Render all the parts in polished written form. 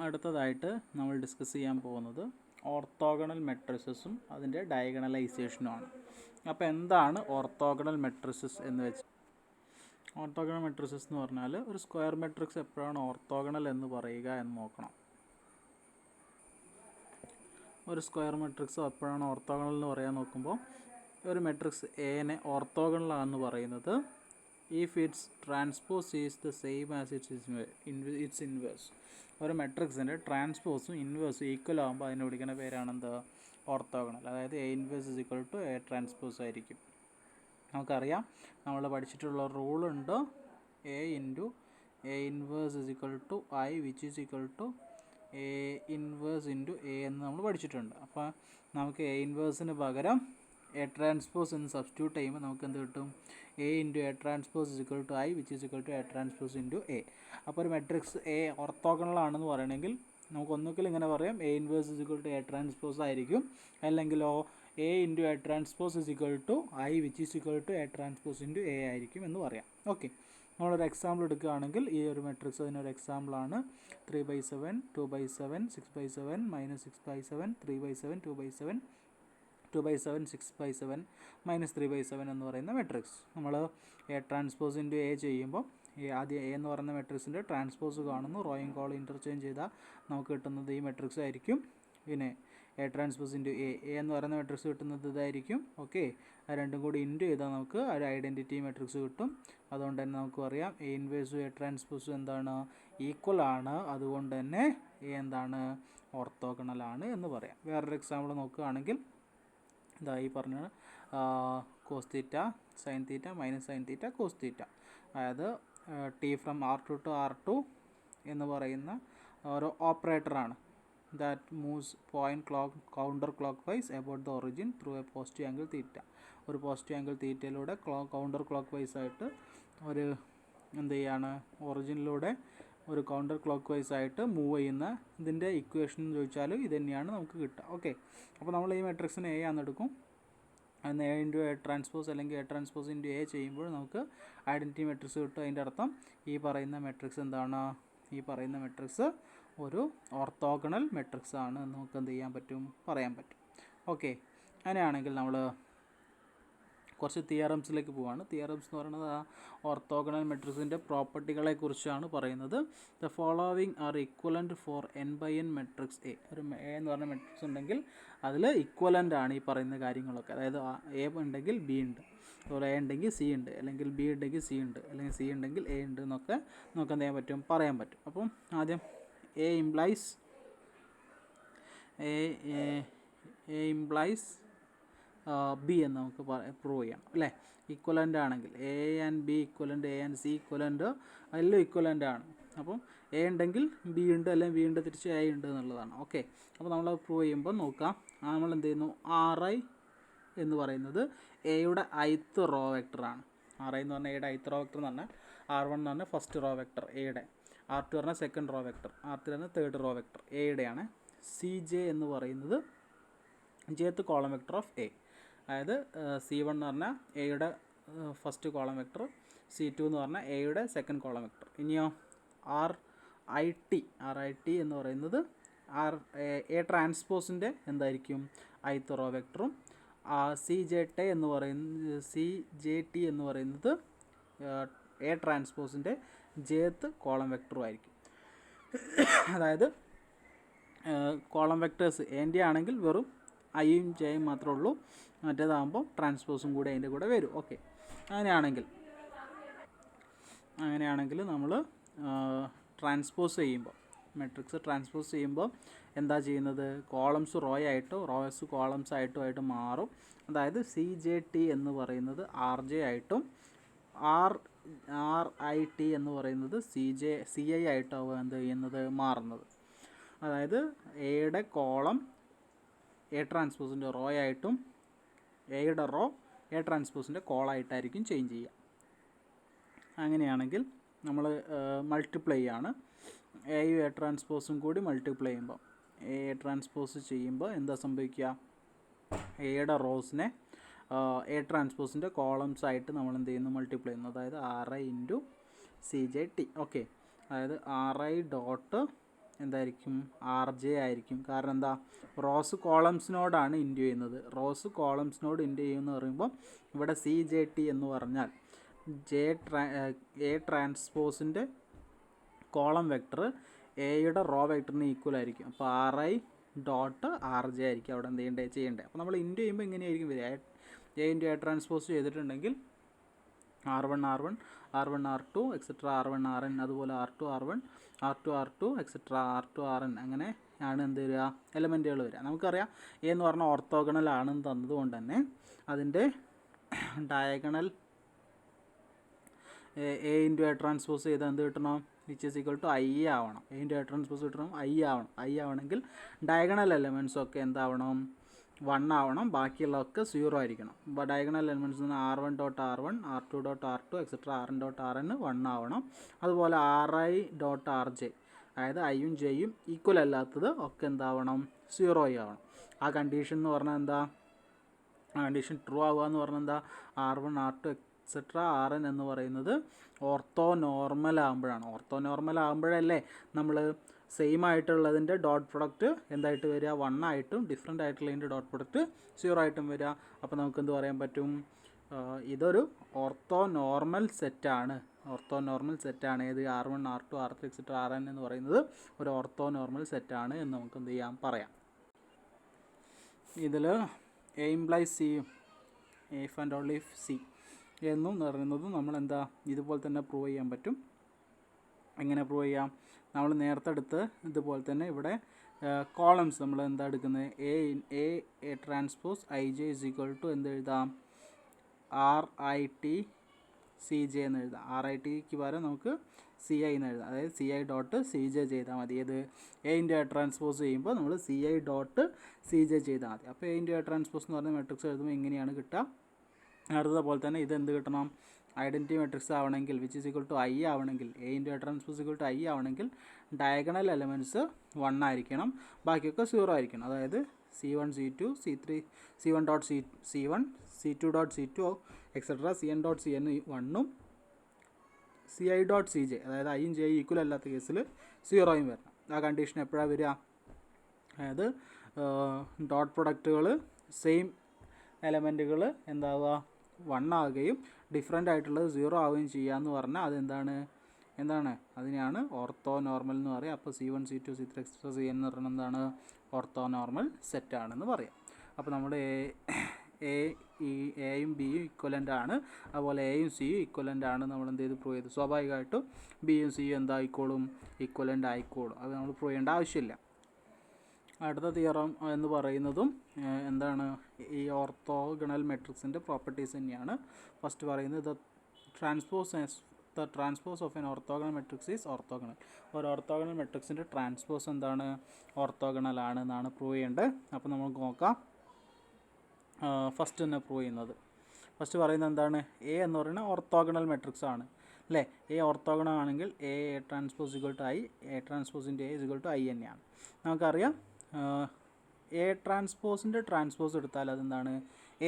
അടുത്തതായിട്ട് നമ്മൾ ഡിസ്കസ് ചെയ്യാൻ പോകുന്നത് ഓർത്തോഗണൽ മെട്രിസസും അതിൻ്റെ ഡയഗണലൈസേഷനുമാണ്. അപ്പോൾ എന്താണ് ഓർത്തോഗണൽ മെട്രിസസ് എന്ന് വെച്ചാൽ, ഓർത്തോഗണൽ മെട്രിസസ് എന്ന് പറഞ്ഞാൽ ഒരു സ്ക്വയർ മെട്രിക്സ് എപ്പോഴാണ് ഓർത്തോഗണൽ എന്ന് പറയുക എന്ന് നോക്കണം. ഒരു സ്ക്വയർ മെട്രിക്സ് എപ്പോഴാണ് ഓർത്തോഗണൽ എന്ന് പറയാൻ നോക്കുമ്പോൾ, ഒരു മെട്രിക്സ് എനെ ഓർത്തോഗണലാണെന്ന് പറയുന്നത് if it's transpose is the same as it's inverse. ഒരു മെട്രിക്സിൻ്റെ ട്രാൻസ്പോസും ഇൻവേഴ്സും ഈക്വൽ ആകുമ്പോൾ അതിനെ വിളിക്കുന്ന പേരാണ് എന്ത്, ഓർത്തോഗണൽ. അതായത് A inverse is equal to A transpose ആയിരിക്കും. നമുക്കറിയാം, നമ്മൾ പഠിച്ചിട്ടുള്ള റൂളുണ്ട്, A into A inverse is equal to I which is equal to A inverse into A എന്ന് നമ്മൾ പഠിച്ചിട്ടുണ്ട്. അപ്പോൾ നമുക്ക് എ ഇൻവേഴ്സിന് പകരം എ ട്രാൻസ്പോസ് എന്ന് സബ്സ്റ്റിറ്റ്യൂട്ട് ചെയ്യുമ്പോൾ നമുക്ക് എന്ത് കിട്ടും, A into A transpose is equal to I which is equal to A transpose into A. അപ്പോൾ ഒരു മെട്രിക്സ് എ ഓർത്തോഗണലാണെന്ന് പറയണമെങ്കിൽ നമുക്ക് ഒന്നുകിൽ ഇങ്ങനെ പറയാം, A inverse is equal to A transpose ആയിരിക്കും, അല്ലെങ്കിലോ A into A transpose is equal to I which is equal to A transpose into A ആയിരിക്കും എന്ന് പറയാം. ഓക്കെ, നമ്മളൊരു എക്സാമ്പിൾ എടുക്കുകയാണെങ്കിൽ ഈ ഒരു മെട്രിക്സ് അതിനൊരു എക്സാമ്പിളാണ് 3/7, 2/7, 6/7, -6/7, 3/7, 2/7, 2/7, 6/7, -3/7 എന്ന് പറയുന്ന മെട്രിക്സ്. നമ്മൾ എ ട്രാൻസ്പോസ് ഇൻറ്റു എ ചെയ്യുമ്പോൾ ആദ്യം എ എന്ന് പറയുന്ന മെട്രിക്സിൻ്റെ ട്രാൻസ്പോസ് കാണുന്നു, റോയും കോളും ഇൻ്റർചേഞ്ച് ചെയ്താൽ നമുക്ക് കിട്ടുന്നത് ഈ മെട്രിക്സ് ആയിരിക്കും. പിന്നെ എ ട്രാൻസ്പോസ് ഇൻറ്റു എ എന്ന് പറയുന്ന മെട്രിക്സ് കിട്ടുന്നത് ഇതായിരിക്കും. ഓക്കെ, അത് രണ്ടും കൂടി ഇൻറ്റു ചെയ്താൽ നമുക്ക് ഒരു ഐഡൻറ്റിറ്റി മെട്രിക്സ് കിട്ടും. അതുകൊണ്ട് തന്നെ നമുക്ക് പറയാം എ ഇൻവേഴ്സും എ ട്രാൻസ്പോസും എന്താണ്, ഈക്വൽ ആണ്. അതുകൊണ്ട് തന്നെ എ എന്താണ്, ഓർത്തോഗണലാണ് എന്ന് പറയാം. വേറൊരു എക്സാമ്പിൾ നോക്കുകയാണെങ്കിൽ ഇതാ ഈ പറഞ്ഞ cos theta sine theta minus sine theta cos theta, അതായത് T from R2 to R2 എന്ന് പറയുന്ന ഒരു ഓപ്പറേറ്ററാണ്. That moves point counter clockwise about the origin through a positive angle theta. ഒരു പോസിറ്റീവ് ആംഗിൾ തീറ്റയിലൂടെ കൗണ്ടർ ക്ലോക്ക് വൈസ് ആയിട്ട് ഒരു എന്ത് ചെയ്യാണ്, ഒറിജിനിലൂടെ ഒരു കൗണ്ടർ ക്ലോക്ക് വൈസ് ആയിട്ട് മൂവ് ചെയ്യുന്ന ഇതിൻ്റെ ഇക്വേഷൻ എന്ന് ചോദിച്ചാൽ ഇത് തന്നെയാണ് നമുക്ക് കിട്ടുക. ഓക്കെ, അപ്പോൾ നമ്മൾ ഈ മെട്രിക്സിന് എ ആണെന്നെടുക്കും, അതിന് എ ഇൻറ്റു എ ട്രാൻസ്പോസ് അല്ലെങ്കിൽ എ ട്രാൻസ്പോസ് ഇൻറ്റു എ ചെയ്യുമ്പോൾ നമുക്ക് ഐഡൻറ്റിറ്റി മെട്രിക്സ് കിട്ടും. അതിൻ്റെ അർത്ഥം ഈ പറയുന്ന മെട്രിക്സ് എന്താണ്, ഈ പറയുന്ന മെട്രിക്സ് ഒരു ഓർത്തോഗണൽ മെട്രിക്സ് ആണ് എന്ന് നമുക്ക് എന്ത് ചെയ്യാൻ പറ്റും, പറയാൻ പറ്റും. ഓക്കെ, അങ്ങനെയാണെങ്കിൽ നമ്മൾ കുറച്ച് തിയറംസിലേക്ക് പോവാണ്. തിയറംസ് എന്ന് പറയുന്നത് ആ ഓർത്തോഗണൽ മെട്രിക്സിൻ്റെ പ്രോപ്പർട്ടികളെ കുറിച്ചാണ് പറയുന്നത്. The following are equivalent for n/n matrix A. ഒരു എ എന്ന് പറഞ്ഞ മെട്രിക്സ് ഉണ്ടെങ്കിൽ അതിൽ ഇക്വലൻ്റ് ആണ് ഈ പറയുന്ന കാര്യങ്ങളൊക്കെ. അതായത് എ ഉണ്ടെങ്കിൽ ബി ഉണ്ട്, അതുപോലെ എ ഉണ്ടെങ്കിൽ സി ഉണ്ട്, അല്ലെങ്കിൽ ബി ഉണ്ടെങ്കിൽ സി ഉണ്ട്, അല്ലെങ്കിൽ സി ഉണ്ടെങ്കിൽ എ ഉണ്ട് എന്നൊക്കെ നമുക്ക് എന്ത് ചെയ്യാൻ പറ്റും, പറയാൻ പറ്റും. അപ്പം ആദ്യം എ ഇംപ്ലൈസ് ബി എന്ന് നമുക്ക് പ്രൂവ് ചെയ്യണം അല്ലേ. ഈക്വലൻ്റ് ആണെങ്കിൽ A and B equivalent, A and C equivalent, എല്ലാം ഈക്വലൻ്റ് ആണ്. അപ്പം എ ഉണ്ടെങ്കിൽ ബി ഉണ്ട്, അല്ലെങ്കിൽ ബി ഉണ്ട് തിരിച്ച് എ ഉണ്ട് എന്നുള്ളതാണ്. ഓക്കെ, അപ്പോൾ നമ്മൾ പ്രൂവ് ചെയ്യുമ്പോൾ നോക്കാം, നമ്മൾ എന്ത് ചെയ്യുന്നു, Ri എന്ന് പറയുന്നത് എയുടെ ith റോ വെക്ടറാണ്. Ri എന്ന് പറഞ്ഞാൽ എയുടെ ith റോ വെക്ടർ എന്ന് പറഞ്ഞാൽ R1 എന്ന് പറഞ്ഞാൽ ഫസ്റ്റ് റോ വെക്ടർ എയുടെ, R2 പറഞ്ഞാൽ സെക്കൻഡ് റോ വെക്ടർ, R3 പറഞ്ഞാൽ തേർഡ് റോ വെക്ടർ എയുടെയാണ്. Cj എന്ന് പറയുന്നത് jth column vector of A, അതായത് C1 എന്ന് പറഞ്ഞാൽ എയുടെ ഫസ്റ്റ് കോളം വെക്ടർ, C2 എന്ന് പറഞ്ഞാൽ എയുടെ സെക്കൻഡ് കോളം വെക്ടർ. ഇനിയോ RIT എന്ന് പറയുന്നത് എ ട്രാൻസ്പോസിൻ്റെ എന്തായിരിക്കും, ith റോ വെക്ടറും. CJT എന്ന് പറയുന്നത് എ ട്രാൻസ്പോസിൻ്റെ jth കോളം വെക്ടറും ആയിരിക്കും. അതായത് കോളം വെക്ടേഴ്സ് എൻ്റെ ആണെങ്കിൽ വെറും ഐയും ജെയും മാത്രമേ ഉള്ളൂ, മറ്റേതാകുമ്പോൾ ട്രാൻസ്പോസും കൂടി അതിൻ്റെ കൂടെ വരും. ഓക്കെ, അങ്ങനെയാണെങ്കിൽ നമ്മൾ ട്രാൻസ്പോസ് ചെയ്യുമ്പോൾ, മെട്രിക്സ് ട്രാൻസ്പോസ് ചെയ്യുമ്പോൾ എന്താ ചെയ്യുന്നത്, കോളംസ് റോ ആയിട്ടോ റോസ് കോളംസ് ആയിട്ട് മാറും. അതായത് CJT എന്ന് പറയുന്നത് RJ ആയിട്ടും RIT എന്ന് പറയുന്നത് CI ആയിട്ടാവും എന്ത് ചെയ്യുന്നത്, മാറുന്നത്. അതായത് എയുടെ കോളം എ ട്രാൻസ്പോസിൻ്റെ റോ ആയിട്ടും എയുടെ റോ എ ട്രാൻസ്പോസിൻ്റെ കോളായിട്ടായിരിക്കും ചേഞ്ച് ചെയ്യുക. അങ്ങനെയാണെങ്കിൽ നമ്മൾ മൾട്ടിപ്ലൈ ആണ്, എയും എ ട്രാൻസ്പോസും കൂടി മൾട്ടിപ്ലൈ ചെയ്യുമ്പോൾ, എ ട്രാൻസ്പോസ് ചെയ്യുമ്പോൾ എന്താ സംഭവിക്കുക, എയുടെ റോസിനെ എ ട്രാൻസ്പോസിൻ്റെ കോളംസ് ആയിട്ട് നമ്മൾ എന്ത് ചെയ്യുന്നു, മൾട്ടിപ്ലൈ ചെയ്യുന്നു. അതായത് Ri ഇൻറ്റു CJT. ഓക്കെ, അതായത് Ri ഡോട്ട് എന്തായിരിക്കും? RJ ആയിരിക്കും. കാരണം എന്താ? റോസ് കോളംസിനോടാണ് ഇൻഡ്യൂ ചെയ്യുന്നത്. റോസ് കോളംസിനോട് ഇൻഡ്യൂ ചെയ്യുമെന്ന് പറയുമ്പോൾ ഇവിടെ CJT എന്ന് പറഞ്ഞാൽ A ട്രാൻസ്പോസിൻ്റെ കോളം വെക്ടർ എയുടെ റോ വെക്ടറിന് ഈക്വൽ ആയിരിക്കും. അപ്പോൾ RI ഡോട്ട് RJ ആയിരിക്കും അവിടെ എന്ത് ചെയ്യേണ്ടത്. അപ്പോൾ നമ്മൾ ഇൻഡ്യൂ ചെയ്യുമ്പോൾ ഇങ്ങനെയായിരിക്കും വരിക. A ഇൻറ്റു A ട്രാൻസ്പോസ് ചെയ്തിട്ടുണ്ടെങ്കിൽ R1 R1 R1 R2 etcetera R1 RN, അതുപോലെ R2 R1 R2 R2 etcetera R2 RN, അങ്ങനെ ആണ് എന്ത് വരിക? എലമെൻറ്റുകൾ വരിക. നമുക്കറിയാം A എന്ന് പറഞ്ഞാൽ ഓർത്തോഗണൽ ആണെന്ന് തന്നതുകൊണ്ട് തന്നെ അതിൻ്റെ diagonal A into A transpose ചെയ്താൽ എന്ത് കിട്ടണം? Which is equal to I ആവണം. A ഇൻറ്റു A ട്രാൻസ്പോസ് കിട്ടണം I ആവണം. I ആവണമെങ്കിൽ ഡയഗണൽ എലമെൻറ്റ്സൊക്കെ എന്താവണം? 1 ആവണം. ബാക്കിയുള്ളതൊക്കെ 0 ആയിരിക്കണം. അപ്പോൾ ഡയഗണൽ എലമെൻറ്റ്സ് നിന്ന് R1 dot R1 R2 dot R2 etcetera RN dot RN 1 ആവണം. അതുപോലെ RI ഡോട്ട് RJ, അതായത് ഐയും ജെയും ഈക്വൽ അല്ലാത്തത് ഒക്കെ എന്താവണം? 0 ആവണം. ആ കണ്ടീഷൻ എന്ന് പറഞ്ഞാൽ എന്താ? ആ കണ്ടീഷൻ ട്രൂ ആവുക എന്ന് പറഞ്ഞാൽ എന്താ? R1 R2 എക്സെട്ര RN എന്ന് പറയുന്നത് ഓർത്തോ നോർമൽ ആകുമ്പോഴാണ്. ഓർത്തോ നോർമൽ ആകുമ്പോഴല്ലേ നമ്മൾ സെയിം ആയിട്ടുള്ളതിൻ്റെ ഡോട്ട് പ്രൊഡക്റ്റ് എന്തായിട്ട് വരിക? 1 ആയിട്ടും ഡിഫറെൻ്റ് ആയിട്ടുള്ളതിൻ്റെ ഡോട്ട് പ്രൊഡക്റ്റ് 0 ആയിട്ടും വരിക. അപ്പോൾ നമുക്ക് എന്ത് പറയാൻ പറ്റും? ഇതൊരു ഓർത്തോ നോർമൽ സെറ്റാണ്. ഓർത്തോ നോർമൽ സെറ്റാണ്. ഏത്? R1 R2 R3 etcetera RN എന്ന് പറയുന്നത് ഒരു ഓർത്തോ നോർമൽ സെറ്റാണ് എന്ന് നമുക്ക് എന്ത് ചെയ്യാം? പറയാം. ഇതിൽ A implies Cയും if and only if C എന്നും പറയുന്നതും നമ്മൾ എന്താ ഇതുപോലെ തന്നെ പ്രൂവ് ചെയ്യാൻ പറ്റും. എങ്ങനെ പ്രൂവ് ചെയ്യാം? നമ്മൾ നേരത്തെ എടുത്ത് ഇതുപോലെ തന്നെ ഇവിടെ കോളംസ് നമ്മൾ എന്താ എടുക്കുന്നത്? A transpose IJ is equal to എന്ത് എഴുതാം? RIT CJ എന്ന് എഴുതാം. RITക്ക് പകരം നമുക്ക് CI എന്ന് എഴുതാം. അതായത് CI ഡോട്ട് CJ ചെയ്താൽ മതി. ഏത്? A ഇൻറ്റു A ട്രാൻസ്പോസ് ചെയ്യുമ്പോൾ നമ്മൾ CI ഡോട്ട് CJ ചെയ്താൽ മതി. അപ്പോൾ A ഇൻറ്റു A ട്രാൻസ്പോസ് എന്ന് പറഞ്ഞ മെട്രിക്സ് എഴുതുമ്പോൾ ഇങ്ങനെയാണ് കിട്ടുക. അടുത്ത പോലെ തന്നെ ഇത് എന്ത് കിട്ടണം? ഐഡൻറ്റിറ്റി മെട്രിക്സ് ആവണമെങ്കിൽ which is equal to I ആവണമെങ്കിൽ, A into A transpose equal to I ആവണമെങ്കിൽ ഡയഗണൽ എലമെൻറ്റ്സ് 1 ആയിരിക്കണം, ബാക്കിയൊക്കെ 0 ആയിരിക്കണം. അതായത് C1 C2 C3 C1 dot C1 C2 dot C2 etcetera CN dot CN 1ഉം CI dot CJ, അതായത് ഐയും J equal അല്ലാത്ത കേസിൽ 0യും വരണം. ആ കണ്ടീഷൻ എപ്പോഴാണ് വരിക? അതായത് ഡോട്ട് പ്രൊഡക്റ്റുകൾ സെയിം എലമെൻറ്റുകൾ എന്താവുക? 1 ആവുകയും ഡിഫറെൻ്റ് ആയിട്ടുള്ളത് 0 ആവുകയും ചെയ്യാമെന്ന് പറഞ്ഞാൽ എന്താണ് അതിനെയാണ് ഓർത്തോ നോർമൽ എന്ന് പറയുക. അപ്പോൾ C1 C2 C3 etcetera CN എന്ന് പറയുന്നത് എന്താണ്? ഓർത്തോ നോർമൽ സെറ്റാണെന്ന് പറയാം. അപ്പോൾ നമ്മുടെ എയും ബിയും ഇക്വലൻ്റ് ആണ്, അതുപോലെ എയും സിയും ഇക്വലൻ്റ് ആണ്. നമ്മൾ എന്ത് ചെയ്ത് പ്രൂവ് ചെയ്തു? സ്വാഭാവികമായിട്ടും ബിയും സിയും എന്തായിക്കോളും? ഇക്വലൻ്റ് ആയിക്കോളും. അത് നമ്മൾ പ്രൂവ് ചെയ്യേണ്ട ആവശ്യമില്ല. അടുത്ത തിയറം എന്ന് പറയുന്നതും എന്താണ്? ഈ ഓർത്തോഗണൽ മെട്രിക്സിൻ്റെ പ്രോപ്പർട്ടീസ് തന്നെയാണ്. ഫസ്റ്റ് പറയുന്നത് the transpose of N orthogonal matrix is orthogonal. ഒരു ഓർത്തോഗണൽ മെട്രിക്സിൻ്റെ ട്രാൻസ്പോസ് എന്താണ്? ഓർത്തോഗണൽ ആണ് എന്നാണ് പ്രൂവ് ചെയ്യേണ്ടത്. അപ്പോൾ നമുക്ക് നോക്കാം. ഫസ്റ്റ് തന്നെ പ്രൂവ് ചെയ്യുന്നത്. ഫസ്റ്റ് പറയുന്നത് എന്താണ്? A എന്ന് പറയുന്നത് ഓർത്തോഗണൽ മെട്രിക്സ് ആണ് അല്ലേ? A ഓർത്തോഗണൽ ആണെങ്കിൽ A transpose equal to I, A ട്രാൻസ്പോസിൻ്റെ A ഈക്വൽ ടു I തന്നെയാണ്. നമുക്കറിയാം A ട്രാൻസ്പോസിൻ്റെ ട്രാൻസ്പോസ് എടുത്താൽ അതെന്താണ്?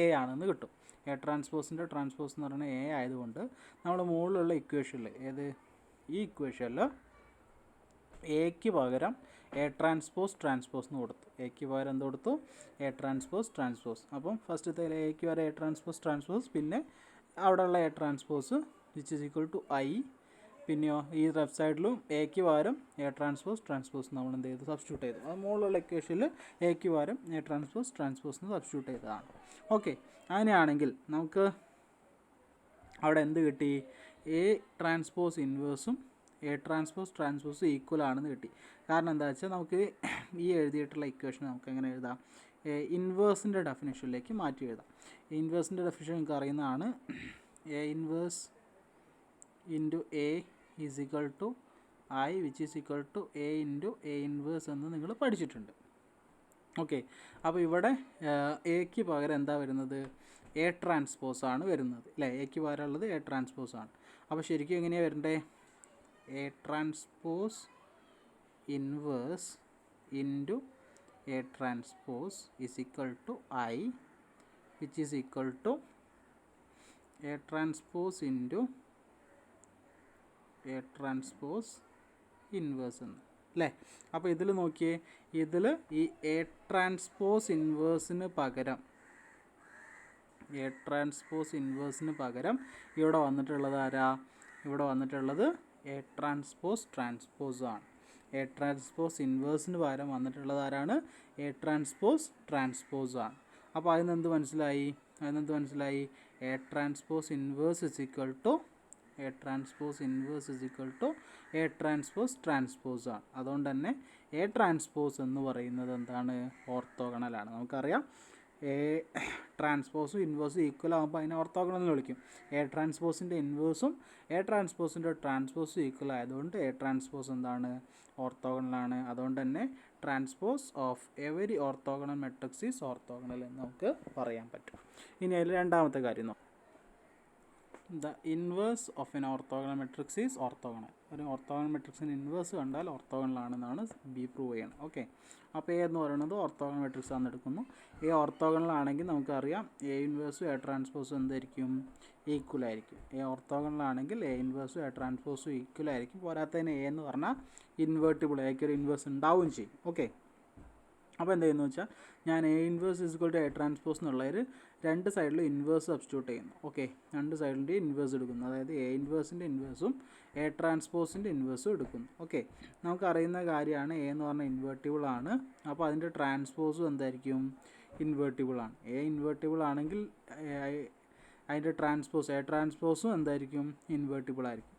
A ആണെന്ന് കിട്ടും. A ട്രാൻസ്പോസിൻ്റെ ട്രാൻസ്പോസ് എന്ന് പറയുന്നത് A ആയതുകൊണ്ട് നമ്മൾ മുകളിലുള്ള ഇക്വേഷനിൽ, ഏത്? ഈ ഇക്വേഷനിൽ എക്ക് പകരം A ട്രാൻസ്പോസ് എന്ന് കൊടുത്തു. എക്ക് പകരം എന്ത് കൊടുത്തു? A transpose. അപ്പം ഫസ്റ്റത്തെ എക്ക് പകരം A ട്രാൻസ്പോസ്, പിന്നെ അവിടെയുള്ള A transpose which is equal to I. പിന്നെയോ ഈ ലെഫ്റ്റ് സൈഡിലും എക്ക് പകരം A ട്രാൻസ്പോസ് നമ്മൾ എന്ത് ചെയ്തു? സബ്സ്റ്റിറ്റ്യൂട്ട് ചെയ്തു. അത് മുകളിലുള്ള ഇക്വേഷനിൽ എക്ക് പകരം A ട്രാൻസ്പോസ് എന്ന് സബ്സ്റ്റിറ്റ്യൂട്ട് ചെയ്തതാണ്. ഓക്കെ, അങ്ങനെയാണെങ്കിൽ നമുക്ക് അവിടെ എന്ത് കിട്ടി? A ട്രാൻസ്പോസ് ഇൻവേഴ്സും A ട്രാൻസ്പോസ് ഈക്വൽ ആണെന്ന് കിട്ടി. കാരണം എന്താ വെച്ചാൽ നമുക്ക് ഈ എഴുതിയിട്ടുള്ള ഇക്വേഷൻ നമുക്ക് എങ്ങനെ എഴുതാം? ഇൻവേഴ്സിൻ്റെ ഡെഫിനിഷനിലേക്ക് മാറ്റി എഴുതാം. ഇൻവേഴ്സിൻ്റെ ഡെഫിനിഷൻ നിങ്ങൾക്ക് അറിയുന്നതാണ്. A inverse into A is equal to I which is equal to A into A inverse എന്ന് നിങ്ങൾ പഠിച്ചിട്ടുണ്ട്. ഓക്കെ, അപ്പോൾ ഇവിടെ എക്ക് പകരം എന്താ വരുന്നത്? A ട്രാൻസ്പോസ് ആണ് വരുന്നത് അല്ലേ? എക്ക് പകരം ഉള്ളത് A ട്രാൻസ്പോസ് ആണ്. അപ്പോൾ ശരിക്കും എങ്ങനെയാണ് വരണ്ടേ? A transpose inverse into A transpose is equal to I which is equal to A transpose into A transpose inverse എന്ന്. അല്ലേ? അപ്പോൾ ഇതിൽ നോക്കിയേ, ഇതിൽ ഈ എ ട്രാൻസ്പോസ് ഇൻവേഴ്സിന് പകരം ഇവിടെ വന്നിട്ടുള്ളത് ആരാ? ഇവിടെ വന്നിട്ടുള്ളത് എ ട്രാൻസ്പോസ് ആണ്. എ ട്രാൻസ്പോസ് ഇൻവേഴ്സിന് പകരം വന്നിട്ടുള്ളത് ആരാണ്? എ ട്രാൻസ്പോസ് ആണ്. അപ്പോൾ അതിനെന്ത് മനസ്സിലായി? A transpose inverse is equal to A transpose ആണ്. അതുകൊണ്ട് തന്നെ എ ട്രാൻസ്പോസ് എന്ന് പറയുന്നത് എന്താണ്? ഓർത്തോഗണലാണ്. നമുക്കറിയാം എ ട്രാൻസ്പോസും ഇൻവേഴ്സും ഈക്വൽ ആകുമ്പോൾ അതിനെ ഓർത്തോഗണൽ എന്ന് വിളിക്കും. എ ട്രാൻസ്പോസിൻ്റെ ഇൻവേഴ്സും എ ട്രാൻസ്പോസിൻ്റെ ട്രാൻസ്പോസും ഈക്വൽ ആയതുകൊണ്ട് എ ട്രാൻസ്പോസ് എന്താണ്? ഓർത്തോഗണലാണ്. അതുകൊണ്ട് തന്നെ transpose of every orthogonal matrix is orthogonal എന്ന് നമുക്ക് പറയാൻ പറ്റും. ഇനി അതിൽ രണ്ടാമത്തെ കാര്യം നോക്കാം. The inverse of N orthogonal matrix is orthogonal. ഒരു ഓർത്തോഗണൽ മെട്രിക്സിന് ഇൻവേഴ്സ് കണ്ടാൽ ഓർത്തോഗണൽ ആണെന്നാണ് ബി പ്രൂവ് ചെയ്യണം. ഓക്കെ, അപ്പോൾ എ എന്ന് പറയുന്നത് ഓർത്തോഗണൽ മെട്രിക്സ് ആണെന്ന് എടുക്കുന്നു. എ ഓർത്തോഗണൽ ആണെങ്കിൽ നമുക്കറിയാം എ ഇൻവേഴ്സും എ ട്രാൻസ്പോസും എന്തായിരിക്കും? ഈക്വൽ ആയിരിക്കും. എ ഓർത്തോഗണൽ ആണെങ്കിൽ എ ഇൻവേഴ്സും എ ട്രാൻസ്പോസും ഈക്വൽ ആയിരിക്കും. പോരാത്തതിന് എ എന്ന് പറഞ്ഞാൽ ഇൻവേർട്ടിബിൾ, എക്ക് ഒരു ഇൻവേഴ്സ് ഉണ്ടാവുകയും ചെയ്യും. ഓക്കെ, അപ്പോൾ എന്ത് ചെയ്യുന്നു വെച്ചാൽ ഞാൻ A inverse is equal to A transpose എന്നുള്ളതിൽ രണ്ട് സൈഡിലും ഇൻവേഴ്സ് സബ്സ്റ്റിറ്റ്യൂട്ട് ചെയ്യുന്നു. ഓക്കെ, രണ്ട് സൈഡിൻ്റെ ഇൻവേഴ്സ് എടുക്കുന്നു. അതായത് എ ഇൻവേഴ്സിൻ്റെ ഇൻവേഴ്സും എ ട്രാൻസ്പോസിൻ്റെ ഇൻവേഴ്സും എടുക്കുന്നു. ഓക്കെ, നമുക്കറിയുന്ന കാര്യമാണ് എ എന്ന് പറഞ്ഞാൽ ഇൻവേർട്ടിബിൾ ആണ്. അപ്പോൾ അതിൻ്റെ ട്രാൻസ്പോസും എന്തായിരിക്കും? ഇൻവേർട്ടിബിൾ ആണ്. എ ഇൻവേർട്ടിബിൾ ആണെങ്കിൽ അതിൻ്റെ എ ട്രാൻസ്പോസും എന്തായിരിക്കും? ഇൻവേർട്ടിബിൾ ആയിരിക്കും.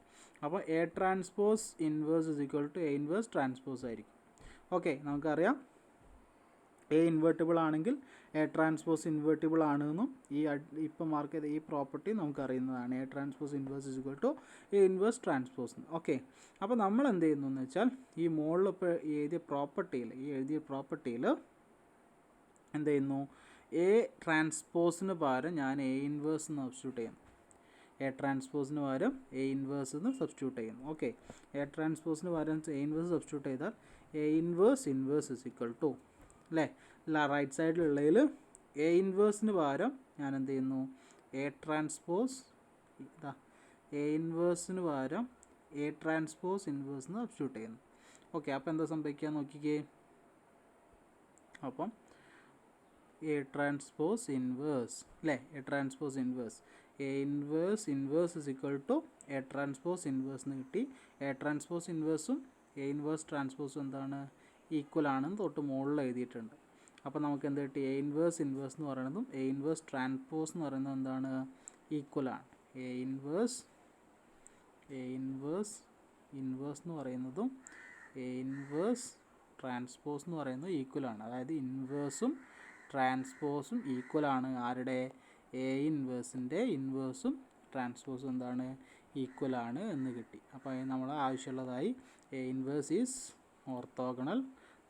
അപ്പോൾ A transpose inverse is equal to A inverse transpose ആയിരിക്കും. ഓക്കെ, നമുക്കറിയാം എ ഇൻവേർട്ടിബിൾ ആണെങ്കിൽ എ ട്രാൻസ്പോസ് ഇൻവേർട്ടിബിൾ ആണെന്നും ഇപ്പം മാർക്ക് ചെയ്ത ഈ പ്രോപ്പർട്ടി നമുക്കറിയുന്നതാണ്. A transpose inverse is equal to A inverse transpose. Okay, അപ്പോൾ നമ്മൾ എന്ത് ചെയ്യുന്നു എന്ന് വെച്ചാൽ ഈ മുകളിൽ ഇപ്പോൾ എഴുതിയ പ്രോപ്പർട്ടിയിൽ എന്ത് ചെയ്യുന്നു? എ ട്രാൻസ്പോസിന് പകരം ഞാൻ എ ഇൻവേഴ്സ് എന്ന് സബ്സ്റ്റിറ്റ്യൂട്ട് ചെയ്യുന്നു. എ ട്രാൻസ്പോസിന് പകരം എ ഇൻവേഴ്സ് എന്ന് സബ്സ്റ്റിറ്റ്യൂട്ട് ചെയ്യുന്നു. ഓക്കെ, എ ട്രാൻസ്പോസിന് പകരം എ ഇൻവേഴ്സ് സബ്സ്റ്റിറ്റ്യൂട്ട് ചെയ്താൽ A inverse is equal to, അല്ലേ, റൈറ്റ് സൈഡിലുള്ളതിൽ എ ഇൻവേഴ്സിന് പകരം ഞാൻ എന്ത് ചെയ്യുന്നു? എ ഇൻവേഴ്സിന് പകരം എ ട്രാൻസ്പോസ് ഇൻവേഴ്സ് എന്ന് സബ്സ്റ്റിറ്റ്യൂട്ട് ചെയ്യുന്നു. ഓക്കെ, അപ്പോൾ എന്താ സംഭവിക്കുക നോക്കിക്കേ. അപ്പം എ ട്രാൻസ്പോസ് ഇൻവേഴ്സ്, അല്ലേ, A transpose inverse is equal to A transpose inverse എന്ന് കിട്ടി. എ ട്രാൻസ്പോസ് ഇൻവേഴ്സും എ ഇൻവേഴ്സ് ട്രാൻസ്പോസും എന്താണ്? ഈക്വൽ ആണെന്ന് തൊട്ട് മുകളിൽ എഴുതിയിട്ടുണ്ട്. അപ്പോൾ നമുക്ക് എന്ത് കിട്ടി? എ ഇൻവേഴ്സ് എന്ന് പറയുന്നതും എ ഇൻവേഴ്സ് ട്രാൻസ്പോസ് എന്ന് പറയുന്നത് എന്താണ്? ഈക്വൽ ആണ്. എ ഇൻവേഴ്സ് എന്ന് പറയുന്നതും എ ഇൻവേഴ്സ് ട്രാൻസ്പോസ് എന്ന് പറയുന്നത് ഈക്വൽ ആണ്. അതായത് ഇൻവേഴ്സും ട്രാൻസ്പോസും ഈക്വൽ ആണ്. ആരുടെ? എ ഇൻവേഴ്സിൻ്റെ ഇൻവേഴ്സും ട്രാൻസ്പോസും എന്താണ്? ഈക്വൽ ആണ് എന്ന് കിട്ടി. അപ്പോൾ നമ്മൾ ആവശ്യമുള്ളതായി A inverse is orthogonal.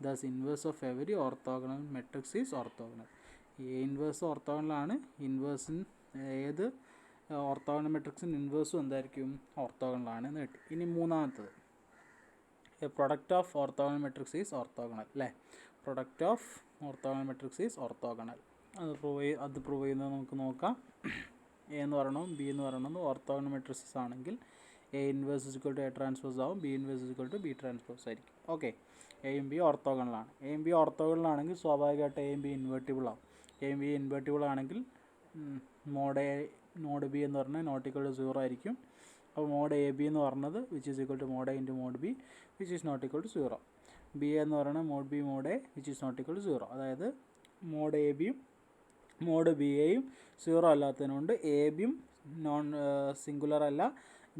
Thus inverse of every orthogonal matrix is orthogonal. A inverse ഓർത്തോഗണലാണ്. ഇൻവേഴ്സിന് ഏത് ഓർത്തോഗണൽ മെട്രിക്സിന് ഇൻവേഴ്സും എന്തായിരിക്കും? ഓർത്തോഗണലാണ് എന്ന് കിട്ടി. ഇനി മൂന്നാമത്തത്, A product of orthogonal matrix is orthogonal, അല്ലേ? Product of orthogonal matrix is orthogonal. അത് പ്രൂവ് ചെയ്യുന്നത് നമുക്ക് നോക്കാം. എ എന്ന് പറയണതും ബി എന്ന് പറയുന്നത് ഓർത്തോഗണൽ മെട്രിക്സ് ആണെങ്കിൽ A inverse is equal to A transpose ആവും, B inverse is equal to B transpose ആയിരിക്കും. ഓക്കെ, എയും ബി ഓർത്തോഗണലാണ്. എയും ബി ഓർത്തോഗണലാണെങ്കിൽ സ്വാഭാവികമായിട്ട് എയും ബി ഇൻവേർട്ടിബിൾ ആവും. എയും ബി ഇൻവേർട്ടിബിൾ ആണെങ്കിൽ മോഡ് ബി എന്ന് പറഞ്ഞാൽ നോട്ട് ഈക്വൽ ടു 0 ആയിരിക്കും. അപ്പോൾ മോഡ് എ ബി എന്ന് പറഞ്ഞത് which is equal to mod A into mod B which is not equal to 0. B എന്ന് പറയുന്നത് mod B mod A which is not equal to 0. അതായത് mod A ബിയും mod B എയും 0 അല്ലാത്തതിനുകൊണ്ട് A ബിയും singular അല്ല,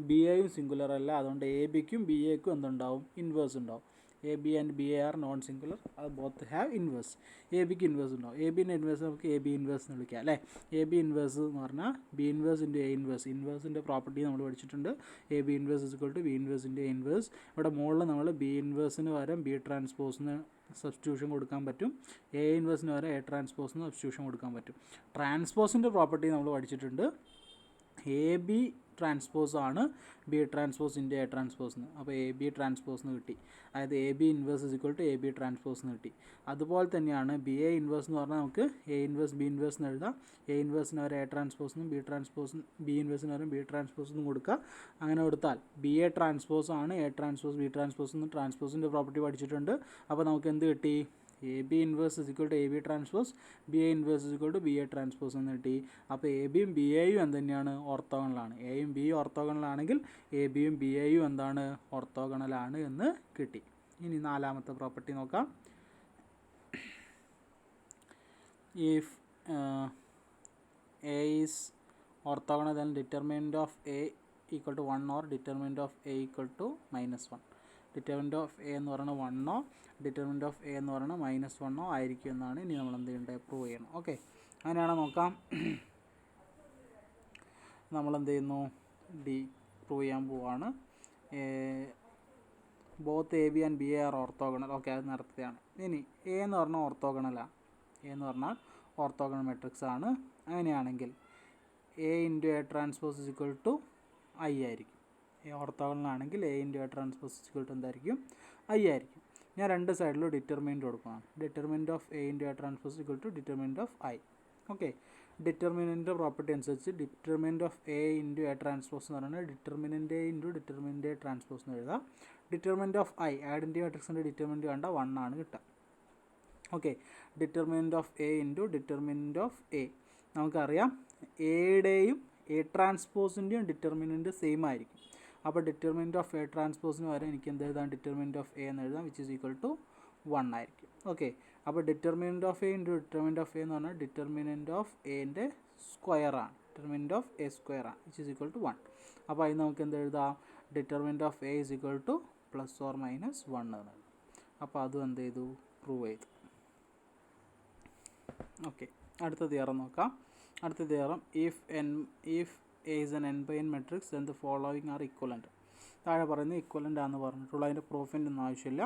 ബി എയും singular അല്ല. അതുകൊണ്ട് എ ബിക്കും ബി എക്കും എന്തുണ്ടാവും? ഇൻവേഴ്സ് ഉണ്ടാവും. A B and B A are non singular, അത് ബോത്ത് ഹാവ് ഇൻവേഴ്സ്. എ ബിക്ക് ഇൻവേഴ്സ് ഉണ്ടാവും. എ ബിൻ്റെ ഇൻവേഴ്സ് നമുക്ക് എ ബി ഇൻവേഴ്സ് എന്ന് വിളിക്കാം, അല്ലേ? എ ബി ഇൻവേഴ്സ് എന്ന് പറഞ്ഞാൽ B inverse into A inverse. ഇൻവേഴ്സിൻ്റെ പ്രോപ്പർട്ടി നമ്മൾ പഠിച്ചിട്ടുണ്ട്. A B inverse is equal to B inverse into A inverse. ഇവിടെ മുകളിൽ നമ്മൾ ബി ഇൻവേഴ്സിന് പകരം ബി ട്രാൻസ്പോസിന് സബ്സ്റ്റിറ്റ്യൂഷൻ കൊടുക്കാൻ പറ്റും. എ ഇൻവേഴ്സിന് പകരം എ ട്രാൻസ്പോസിന് സബ്സ്റ്റിറ്റ്യൂഷൻ കൊടുക്കാൻ പറ്റും. ട്രാൻസ്പോസിൻ്റെ പ്രോപ്പർട്ടി നമ്മൾ പഠിച്ചിട്ടുണ്ട്. എ ബി ട്രാൻസ്പോസ് ആണ് B transpose into A transpose എന്ന്. അപ്പോൾ എ ബി ട്രാൻസ്പോസ് എന്ന് കിട്ടി. അതായത് A B inverse is equal to A B transpose എന്ന് കിട്ടി. അതുപോലെ തന്നെയാണ് ബി എ ഇൻവേഴ്സ് എന്ന് പറഞ്ഞാൽ നമുക്ക് എ ഇൻവേഴ്സ് ബി ഇൻവേഴ്സ് എന്ന് എഴുതാം. എ ഇൻവേഴ്സിന് വരെ എ ട്രാൻസ്പോസിനും ബി ട്രാൻസ്പോസിനും ബി ഇൻവേഴ്സിന് വരെ ബി ട്രാൻസ്പോസിനും കൊടുക്കുക. അങ്ങനെ കൊടുത്താൽ ബി എ ട്രാൻസ്പോസ് ആണ് എ ട്രാൻസ്പോസ് ബി ട്രാൻസ്പോസ് എന്ന് ട്രാൻസ്പോസിൻ്റെ പ്രോപ്പർട്ടി പഠിച്ചിട്ടുണ്ട്. അപ്പോൾ നമുക്ക് എന്ത് കിട്ടി? A B inverse is equal to A B transpose B A inverse is equal to B A transpose എന്ന് കിട്ടി. അപ്പോൾ എ ബിയും ബി എയും എന്ത് തന്നെയാണ്? ഓർത്തോഗണലാണ്. എയും ബിയും ഓർത്തോഗണലാണെങ്കിൽ എ ബിയും ബി എയും എന്താണ്? ഓർത്തോഗണലാണ് എന്ന് കിട്ടി. ഇനി നാലാമത്തെ പ്രോപ്പർട്ടി നോക്കാം. If A is orthogonal then determinant of a equal to 1 or determinant of a equal to -1. Determinant of A എന്ന് പറയുന്നത് 1 ഡിറ്റർമിനൻ്റ് ഓഫ് എ എന്ന് പറയുന്നത് -1 ആയിരിക്കും എന്നാണ് ഇനി നമ്മൾ എന്ത് ചെയ്യേണ്ടത്? പ്രൂവ് ചെയ്യണം. ഓക്കെ, അങ്ങനെയാണ് നോക്കാം. നമ്മളെന്ത് ചെയ്യുന്നു? ഡി പ്രൂവ് ചെയ്യാൻ പോവാണ്. Both A B and B A R orthogonal. Okay, അത് നേരത്തെയാണ്. ഇനി എ എന്ന് പറഞ്ഞാൽ ഓർത്തോഗണലാണ്. എ എന്ന് പറഞ്ഞാൽ ഓർത്തോഗണൽ മെട്രിക്സ് ആണ്. അങ്ങനെയാണെങ്കിൽ A into A transpose is equal to I ആയിരിക്കും. എ ഓർത്തോഗണലാണെങ്കിൽ A into A transpose is equal to എന്തായിരിക്കും? ഐ ആയിരിക്കും. ഞാൻ രണ്ട് സൈഡിലും ഡിറ്റർമിനൻ്റ് കൊടുക്കുകയാണ്. Determinant of A into A transpose is equal to determinant of I. Okay, determinant property അനുസരിച്ച് determinant of A into A transpose എന്ന് പറയുന്നത് determinant A into determinant A transpose എന്ന് എഴുതാം. ഡിറ്റർമിനൻ്റ് ഓഫ് ഐ ഐഡൻറ്റിറ്റി മാട്രിക്സിൻ്റെ determinant കണ്ട 1 ആണ് കിട്ടുക. Okay, determinant of A into determinant of A നമുക്കറിയാം എയുടെയും എ ട്രാൻസ്പോസിൻ്റെയും ഡിറ്റർമിനൻ്റ് സെയിം ആയിരിക്കും. അപ്പോൾ ഡിറ്റർമിനൻ്റ് ഓഫ് എ ട്രാൻസ്പോസിന് വരെ എനിക്ക് എന്ത് എഴുതാം? ഡിറ്റർമിനൻ്റ് ഓഫ് എ എന്ന് എഴുതാം, വിച്ച് ഈസ് ഈക്വൽ ടു 1 ആയിരിക്കും. ഓക്കെ, അപ്പോൾ determinant of A into determinant of A എന്ന് പറഞ്ഞാൽ ഡിറ്റർമിനൻ്റ് ഓഫ് എൻ്റെ സ്ക്വയറാണ്. ഡിറ്റർമിനൻ്റ് ഓഫ് എ സ്ക്വയറാണ്, വിച്ച് ഈസ് ഈക്വൽ ടു 1. അപ്പോൾ അതിന് നമുക്ക് എന്ത് എഴുതാം? Determinant of A is equal to +or - 1 എന്നുള്ളത്. അപ്പോൾ അതും എന്ത് ചെയ്തു? പ്രൂവ് ചെയ്തു. ഓക്കെ, അടുത്ത തിയറം നോക്കാം. അടുത്ത theorem if A is N n/n matrix then the following are equivalent. താഴെ പറയുന്നത് ഇക്വലൻ്റ് ആണെന്ന് പറഞ്ഞിട്ടുള്ളൂ. അതിൻ്റെ പ്രൂഫിൻ്റെ ഒന്നും ആവശ്യമില്ല.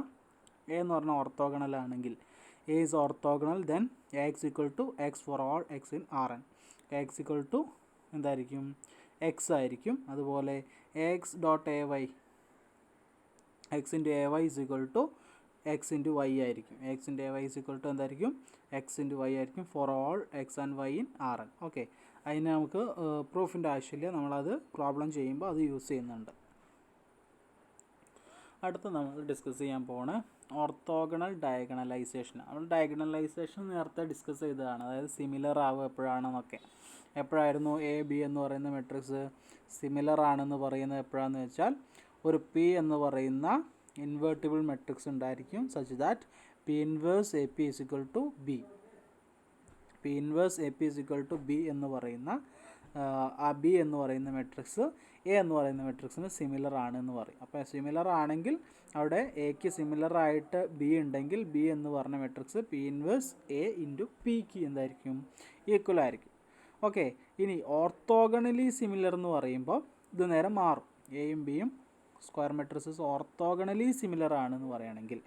എ എന്ന് പറഞ്ഞാൽ ഓർത്തോഗണലാണെങ്കിൽ A is orthogonal then A X equal to X for all X in R N. A X equal to എന്തായിരിക്കും? എക്സ് ആയിരിക്കും. അതുപോലെ A X dot A Y X into A Y is equal to X into Y ആയിരിക്കും. X into A Y is equal to എന്തായിരിക്കും? X into Y ആയിരിക്കും for all X and Y in R N. Okay, അതിന് നമുക്ക് പ്രൂഫിൻ്റെ ആവശ്യമില്ല. നമ്മളത് problem ചെയ്യുമ്പോൾ അത് use ചെയ്യുന്നുണ്ട്. അടുത്ത നമ്മൾ ഡിസ്കസ് ചെയ്യാൻ പോണ് ഓർത്തോഗണൽ ഡയഗണലൈസേഷൻ. നമ്മൾ ഡയഗണലൈസേഷൻ നേരത്തെ ഡിസ്കസ് ചെയ്തതാണ്. അതായത് സിമിലർ ആവുക എപ്പോഴാണെന്നൊക്കെ. എപ്പോഴായിരുന്നു എ ബി എന്ന് പറയുന്ന മെട്രിക്സ് സിമിലർ ആണെന്ന് പറയുന്നത് എപ്പോഴാണെന്ന് വെച്ചാൽ ഒരു പി എന്ന് പറയുന്ന ഇൻവേർട്ടിബിൾ മെട്രിക്സ് ഉണ്ടായിരിക്കും such that P inverse A P is equal to B. P inverse A P is equal to B എന്ന് പറയുന്ന ആ ബി എന്ന് പറയുന്ന മെട്രിക്സ് എ എന്ന് പറയുന്ന മെട്രിക്സിന് സിമിലർ ആണെന്ന് പറയും. അപ്പോൾ സിമിലർ ആണെങ്കിൽ അവിടെ എക്ക് സിമിലർ ആയിട്ട് ബി ഉണ്ടെങ്കിൽ ബി എന്ന് പറഞ്ഞ matrix P inverse A into പിക്ക് എന്തായിരിക്കും? ഈക്വൽ ആയിരിക്കും. ഓക്കെ, ഇനി ഓർത്തോഗണലി സിമിലർ എന്ന് പറയുമ്പോൾ ഇത് നേരെ മാറും. എയും ബിയും സ്ക്വയർ മെട്രിക്സസ് ഓർത്തോഗണലി സിമിലർ ആണെന്ന് പറയുകയാണെങ്കിൽ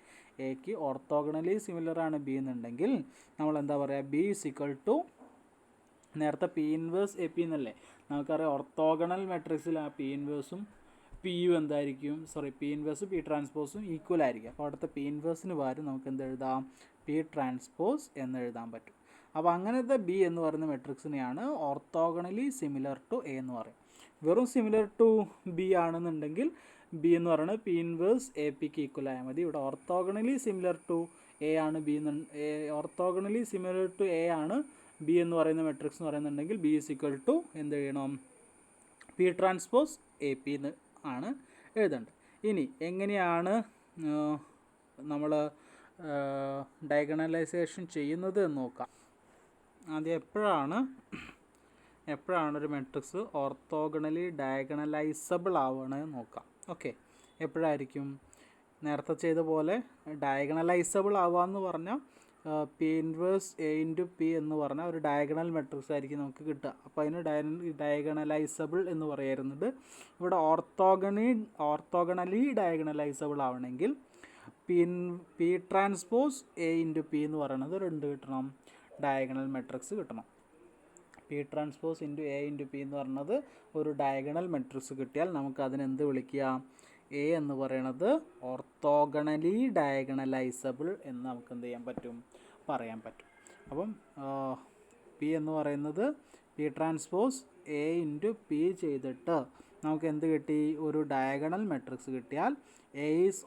എക്ക് ഓർത്തോഗണലി സിമിലർ ആണ് ബി എന്നുണ്ടെങ്കിൽ നമ്മൾ എന്താ പറയുക? ബി ഇസ് ഈക്വൽ ടു നേരത്തെ പി ഇൻവേഴ്സ് എ പി എന്നല്ലേ നമുക്കറിയാം. ഓർത്തോഗണൽ മെട്രിക്സിൽ ആ പി ഇൻവേഴ്സും പിയും എന്തായിരിക്കും? പി ഇൻവേഴ്സും പി ട്രാൻസ്പോസും ഈക്വൽ ആയിരിക്കും. അപ്പോൾ അവിടുത്തെ പി ഇൻവേഴ്സിന് പകരം നമുക്ക് എന്ത് എഴുതാം? പി ട്രാൻസ്പോസ് എന്ന് എഴുതാൻ പറ്റും. അപ്പോൾ അങ്ങനത്തെ ബി എന്ന് പറയുന്ന മെട്രിക്സിനെയാണ് ഓർത്തോഗണലി സിമിലർ ടു എ എന്ന് പറയും. വെറും സിമിലർ ടു ബി ആണെന്നുണ്ടെങ്കിൽ ബി എന്ന് പറയുന്നത് P inverse A pick equal ആയാൽ മതി. ഇവിടെ ഓർത്തോഗണലി സിമിലർ ടു എ ആണ് ബി എന്ന് ഓർത്തോഗണലി സിമിലർ ടു എ ആണ് ബി എന്ന് പറയുന്ന മെട്രിക്സ് എന്ന് പറയുന്നുണ്ടെങ്കിൽ ബി ഇസ് ഈക്വൽ ടു എന്ത് ചെയ്യണം? പി ട്രാൻസ്പോസ് എ പി എന്ന് ആണ് എഴുതേണ്ടത്. ഇനി എങ്ങനെയാണ് നമ്മൾ ഡയഗണലൈസേഷൻ ചെയ്യുന്നത് എന്ന് നോക്കാം. ആദ്യം എപ്പോഴാണ് ഒരു മെട്രിക്സ് ഓർത്തോഗണലി ഡയഗണലൈസബിൾ ആവുകയാണെന്ന് നോക്കാം. ഓക്കെ, എപ്പോഴായിരിക്കും? നേരത്തെ ചെയ്ത പോലെ ഡയഗണലൈസബിൾ ആവുക എന്ന് പറഞ്ഞാൽ P inverse A into P എന്ന് പറഞ്ഞാൽ ഒരു ഡയഗണൽ മെട്രിക്സ് ആയിരിക്കും നമുക്ക് കിട്ടുക. അപ്പോൾ അതിന് ഡയഗണലൈസബിൾ എന്ന് പറയുന്നത്. ഇവിടെ ഓർത്തോഗണലി ഡയഗണലൈസബിൾ ആവണമെങ്കിൽ P transpose A into P എന്ന് പറയുന്നത് 2 കിട്ടണം. ഡയഗണൽ മെട്രിക്സ് കിട്ടണം. P transpose into A into P എന്ന് പറയുന്നത് ഒരു ഡയഗണൽ മെട്രിക്സ് കിട്ടിയാൽ നമുക്ക് അതിനെന്ത് വിളിക്കുക? എ എന്ന് പറയണത് ഓർത്തോഗണലി ഡയഗണലൈസബിൾ എന്ന് നമുക്ക് എന്ത് ചെയ്യാൻ പറ്റും? പറയാൻ പറ്റും. അപ്പം പി എന്ന് പറയുന്നത് P transpose A into P ചെയ്തിട്ട് നമുക്ക് എന്ത് കിട്ടി? ഒരു ഡയഗണൽ മെട്രിക്സ് കിട്ടിയാൽ എ ഈസ്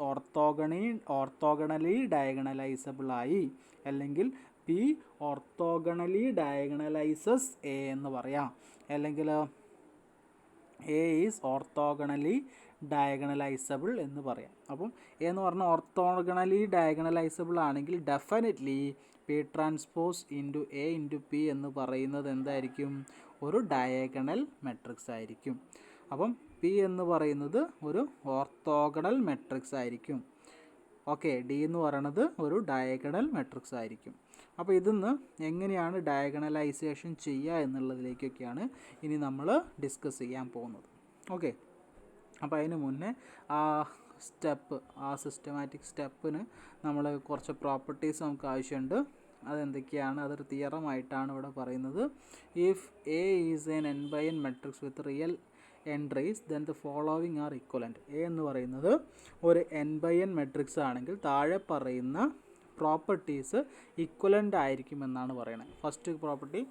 ഓർത്തോഗണലി ഡയഗണലൈസബിൾ ആയി, അല്ലെങ്കിൽ പി ഓർത്തോഗണലി ഡയഗണലൈസസ് എ എന്ന് പറയാം, അല്ലെങ്കിൽ എ ഈസ് ഓർത്തോഗണലി ഡയഗണലൈസബിൾ എന്ന് പറയാം. അപ്പം എ എന്ന് പറഞ്ഞാൽ ഓർത്തോഗണലി ഡയഗണലൈസബിൾ ആണെങ്കിൽ definitely P transpose into A into P എന്ന് പറയുന്നത് എന്തായിരിക്കും? ഒരു ഡയഗണൽ മെട്രിക്സ് ആയിരിക്കും. അപ്പം പി എന്ന് പറയുന്നത് ഒരു ഓർത്തോഗണൽ മെട്രിക്സ് ആയിരിക്കും. ഓക്കെ, ഡി എന്ന് പറയുന്നത് ഒരു ഡയഗണൽ മെട്രിക്സ് ആയിരിക്കും. അപ്പോൾ ഇതിന്ന് എങ്ങനെയാണ് ഡയഗണലൈസേഷൻ ചെയ്യുക എന്നുള്ളതിലേക്കൊക്കെയാണ് ഇനി നമ്മൾ ഡിസ്കസ് ചെയ്യാൻ പോകുന്നത്. ഓക്കെ, അപ്പോൾ അതിന് മുന്നേ ആ സിസ്റ്റമാറ്റിക് സ്റ്റെപ്പിന് നമ്മൾ കുറച്ച് പ്രോപ്പർട്ടീസ് നമുക്ക് ആവശ്യമുണ്ട്. അതെന്തൊക്കെയാണ്? അതൊരു തിയറമായിട്ടാണ് ഇവിടെ പറയുന്നത്. If A is N n by n matrix with real entries then the following are equivalent. A എന്ന് പറയുന്നത് ഒരു n by n മെട്രിക്സ് ആണെങ്കിൽ താഴെ പറയുന്ന പ്രോപ്പർട്ടീസ് ഇക്വലൻ്റ് ആയിരിക്കുമെന്നാണ് പറയുന്നത്. First property,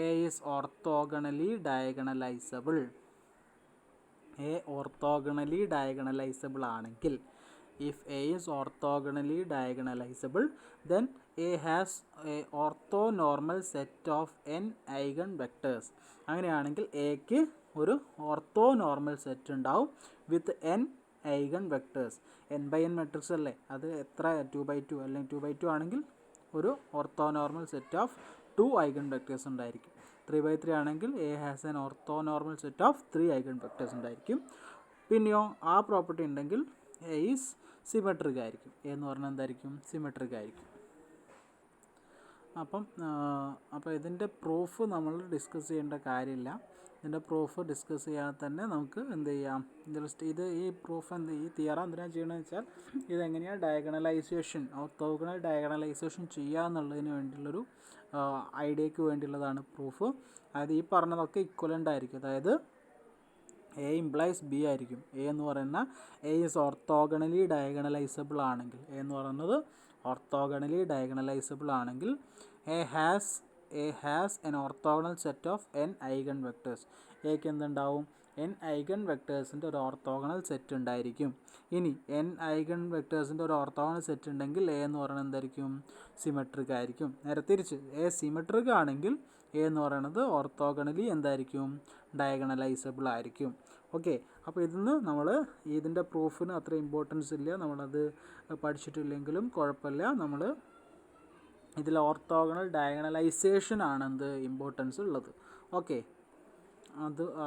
A is orthogonally diagonalisable. A orthogonally diagonalisable ആണെങ്കിൽ, if A is orthogonally diagonalisable then A has a orthonormal set of n eigenvectors. അങ്ങനെയാണെങ്കിൽ എക്ക് ഒരു ഓർത്തോനോർമൽ സെറ്റ് ഉണ്ടാവും with n eigenvectors. n by n matrix അല്ലേ, അത് എത്ര 2×2 അല്ലെങ്കിൽ 2×2 ആണെങ്കിൽ ഒരു orthonormal set of 2 eigenvectors ഉണ്ടായിരിക്കും. 3×3 ആണെങ്കിൽ A has an orthonormal set of 3 eigenvectors ഉണ്ടായിരിക്കും. പിന്നെയോ ആ പ്രോപ്പർട്ടി ഉണ്ടെങ്കിൽ എ ഈസ് സിമെട്രിക് ആയിരിക്കും. എ എന്ന് പറഞ്ഞാൽ എന്തായിരിക്കും? സിമെട്രിക് ആയിരിക്കും. അപ്പോൾ ഇതിൻ്റെ പ്രൂഫ് നമ്മൾ ഡിസ്കസ് ചെയ്യേണ്ട കാര്യമില്ല. ഇതിൻ്റെ പ്രൂഫ് ഡിസ്കസ് ചെയ്യാതെ തന്നെ നമുക്ക് എന്ത് ചെയ്യാം? ഇത് ഈ പ്രൂഫ് ഈ തിയറം എന്തിനാണ് ചെയ്യണമെന്ന് വെച്ചാൽ ഇതെങ്ങനെയാണ് ഡയഗണലൈസേഷൻ, ഓർത്തോഗണൽ ഡയഗണലൈസേഷൻ ചെയ്യുക എന്നുള്ളതിന് വേണ്ടിയുള്ളൊരു ഐഡിയക്ക് വേണ്ടിയുള്ളതാണ് പ്രൂഫ്. അതായത് ഈ പറഞ്ഞതൊക്കെ ഇക്വലൻ്റ് ആയിരിക്കും. അതായത് എ ഇംപ്ലൈസ് ബി ആയിരിക്കും. എ എന്ന് പറയുന്ന എ ഈസ് ഓർത്തോഗണലി ഡയഗണലൈസബിൾ ആണെങ്കിൽ, എ എന്ന് പറയുന്നത് ഓർത്തോഗണലി ഡയഗണലൈസബിൾ ആണെങ്കിൽ A has N orthogonal set of n eigen vectors. എക്ക് എന്തുണ്ടാവും? n ഐഗൺ വെക്ടേഴ്സിൻ്റെ ഒരു ഓർത്തോഗണൽ സെറ്റ് ഉണ്ടായിരിക്കും. ഇനി n ഐഗൺ വെക്ടേഴ്സിൻ്റെ ഒരു ഓർത്തോഗണൽ സെറ്റ് ഉണ്ടെങ്കിൽ എ എന്ന് പറയുന്നത് എന്തായിരിക്കും? സിമെട്രിക് ആയിരിക്കും. നേരെ തിരിച്ച് എ സിമെട്രിക് ആണെങ്കിൽ എ എന്ന് പറയുന്നത് ഓർത്തോഗണലി എന്തായിരിക്കും? ഡയഗണലൈസബിൾ ആയിരിക്കും. ഓക്കെ, അപ്പോൾ ഇതിന്ന് നമ്മൾ ഇതിൻ്റെ പ്രൂഫിന് അത്ര ഇമ്പോർട്ടൻസ് ഇല്ല, നമ്മളത് പഠിച്ചിട്ടില്ലെങ്കിലും കുഴപ്പമില്ല. നമ്മൾ ഇതിൽ ഓർത്തോഗണൽ ഡയഗണലൈസേഷൻ ആണ് എന്ത് ഇമ്പോർട്ടൻസ് ഉള്ളത്. ഓക്കെ,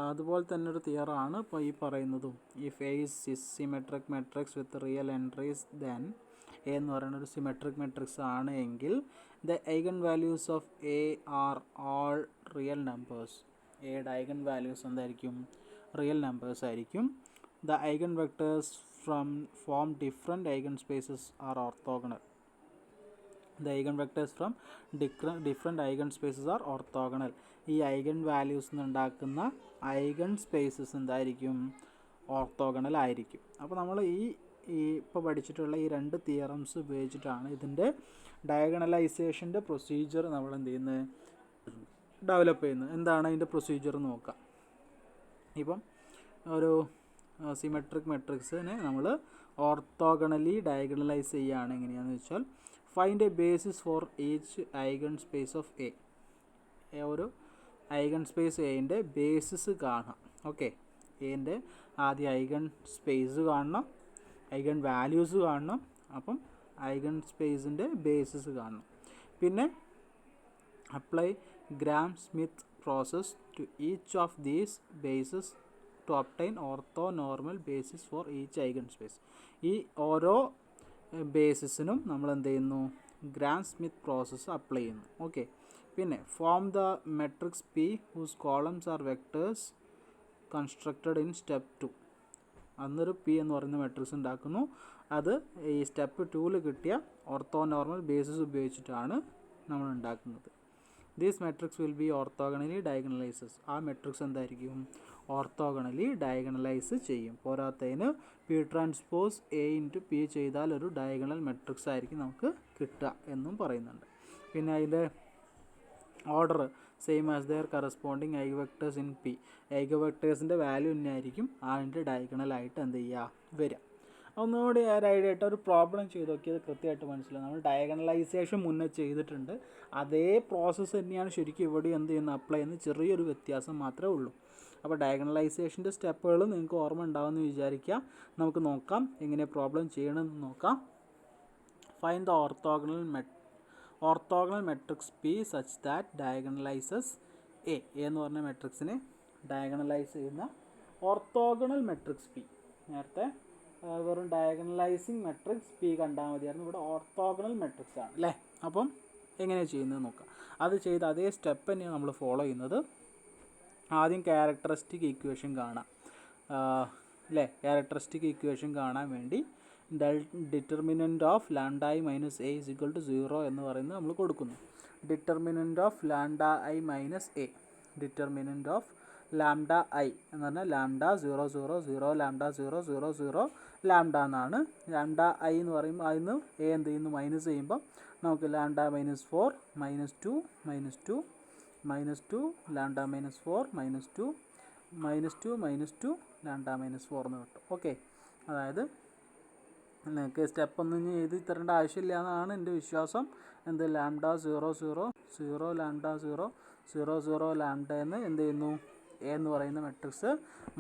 അതുപോലെ തന്നെ ഒരു തിയറാണ് ഇപ്പോൾ ഈ പറയുന്നതും. If A is symmetric matrix with real entries then A എന്ന് പറയുന്ന ഒരു സിമെട്രിക് മെട്രിക്സ് ആണ് എങ്കിൽ the eigen values of A are all real numbers. എയുടെ ഐഗൺ വാല്യൂസ് എന്തായിരിക്കും? റിയൽ നമ്പേഴ്സ് ആയിരിക്കും. The eigen vectors form different eigen spaces R orthogonal. The eigen vectors from different eigen spaces R orthogonal. ഈ eigen values ഉണ്ടാക്കുന്ന eigen spaces എന്തായിരിക്കും? Orthogonal ആയിരിക്കും. അപ്പോൾ നമ്മൾ ഈ ഇപ്പോൾ പഠിച്ചിട്ടുള്ള ഈ രണ്ട് തിയറംസ് ഉപയോഗിച്ചിട്ടാണ് ഇതിൻ്റെ ഡയഗണലൈസേഷൻ്റെ പ്രൊസീജിയർ നമ്മൾ എന്ത് ചെയ്യുന്നത്? ഡെവലപ്പ് ചെയ്യുന്നത്. എന്താണ് അതിൻ്റെ പ്രൊസീജിയർ നോക്കാം. ഇപ്പം ഒരു സിമെട്രിക് മെട്രിക്സിനെ നമ്മൾ ഓർത്തോഗണലി ഡയഗണലൈസ് ചെയ്യുകയാണ്. എങ്ങനെയാണെന്ന് വെച്ചാൽ find a basis for each eigenspace of A. ഒരു ഐഗൺ സ്പേസ് എൻ്റെ ബേസിസ് കാണാം. ഓക്കെ, എൻ്റെ ആദ്യം ഐഗൺ സ്പേസ് കാണണം, ഐഗൺ വാല്യൂസ് കാണണം, അപ്പം ഐഗൺ സ്പേസിൻ്റെ ബേസിസ് കാണണം. പിന്നെ apply Gram Schmidt process to each of these basis to obtain orthonormal basis for each eigenspace. ഈ ഓരോ ബേസിസിനും നമ്മൾ എന്ത് ചെയ്യുന്നു? ഗ്രാം സ്മിത്ത് പ്രോസസ്സ് അപ്ലൈ ചെയ്യുന്നു. ഓക്കെ, പിന്നെ form the matrix P whose columns R vectors constructed in step 2. അന്നൊരു P എന്ന് പറയുന്ന മെട്രിക്സ് ഉണ്ടാക്കുന്നു. അത് ഈ സ്റ്റെപ്പ് 2 കിട്ടിയ ഓർത്തോനോർമൽ ബേസിസ് ഉപയോഗിച്ചിട്ടാണ് നമ്മൾ ഉണ്ടാക്കുന്നത്. These matrix will be orthogonally diagonalises. ആ മെട്രിക്സ് എന്തായിരിക്കും? ഓർത്തോഗണലി ഡയഗണലൈസ് ചെയ്യും. പോരാത്തതിന് P transpose A into P ചെയ്താൽ ഒരു ഡയഗണൽ മെട്രിക്സ് ആയിരിക്കും നമുക്ക് കിട്ടുക എന്നും പറയുന്നുണ്ട്. പിന്നെ അതിൻ്റെ order same as their corresponding eigenvectors in P. ഐഗവെക്ടേഴ്സിൻ്റെ വാല്യൂ തന്നെയായിരിക്കും അതിൻ്റെ ഡയഗണലായിട്ട് എന്ത് ചെയ്യുക വരിക. ഒന്നുകൂടി ഒരു ഐഡിയ ആയിട്ട് ഒരു പ്രോബ്ലം ചെയ്ത് നോക്കിയത് കൃത്യമായിട്ട് മനസ്സിലാവും. നമ്മൾ ഡയഗണലൈസേഷൻ മുന്നേ ചെയ്തിട്ടുണ്ട്, അതേ പ്രോസസ്സ് തന്നെയാണ് ശരിക്കും ഇവിടെ എന്ത് ചെയ്യുന്നത് അപ്ലൈ ചെയ്യുന്ന, ചെറിയൊരു വ്യത്യാസം മാത്രമേ ഉള്ളൂ. അപ്പോൾ ഡയഗണലൈസേഷൻ്റെ സ്റ്റെപ്പുകൾ നിങ്ങൾക്ക് ഓർമ്മ ഉണ്ടാവുമെന്ന് വിചാരിക്കുക. നമുക്ക് നോക്കാം എങ്ങനെ പ്രോബ്ലം ചെയ്യണമെന്ന് നോക്കാം. Find the orthogonal matrix P such that diagonalises A എന്ന് പറഞ്ഞ മെട്രിക്സിനെ ഡയഗണലൈസ് ചെയ്യുന്ന ഓർത്തോഗണൽ മെട്രിക്സ് പി. നേരത്തെ വെറും ഡയഗണലൈസിങ് മെട്രിക്സ് പി കണ്ടാൽ മതിയായിരുന്നു, ഇവിടെ ഓർത്തോഗണൽ മെട്രിക്സ് ആണ് അല്ലേ. അപ്പം എങ്ങനെയാണ് ചെയ്യുന്നത് നോക്കാം. അത് ചെയ്ത് അതേ സ്റ്റെപ്പ് തന്നെയാണ് നമ്മൾ ഫോളോ ചെയ്യുന്നത്. ആദ്യം ക്യാരക്ടറിസ്റ്റിക് ഇക്വേഷൻ കാണാം അല്ലേ. ക്യാരക്ടറിസ്റ്റിക് ഇക്വേഷൻ കാണാൻ വേണ്ടി determinant of lambda I minus A is equal to 0 എന്ന് പറയുന്നത് നമ്മൾ കൊടുക്കുന്നു. Determinant of lambda I minus A, determinant of lambda I എന്ന് പറഞ്ഞാൽ ലാംഡ 0 0 0 ലാംഡ 0 0 0 ലാംഡ എന്നാണ്. ലാംഡ ഐ എന്ന് പറയുമ്പോൾ അതിന് എ എന്ത് ചെയ്യുന്നു മൈനസ് ചെയ്യുമ്പോൾ നമുക്ക് lambda minus 4 minus 2 minus 2 minus 2 lambda minus 4 minus 2 minus 2 minus 2 lambda minus 4 എന്ന് കിട്ടും. ഓക്കെ, അതായത് നിങ്ങൾക്ക് സ്റ്റെപ്പ് ഒന്നും എഴുതി തരേണ്ട ആവശ്യമില്ല എന്നാണ് എൻ്റെ വിശ്വാസം. എന്ത് ലാംഡ 0 0 0 ലാംഡ 0 0 0 ലാംഡ എന്ന് എന്ത് ചെയ്യുന്നു എ എന്ന് പറയുന്ന മെട്രിക്സ്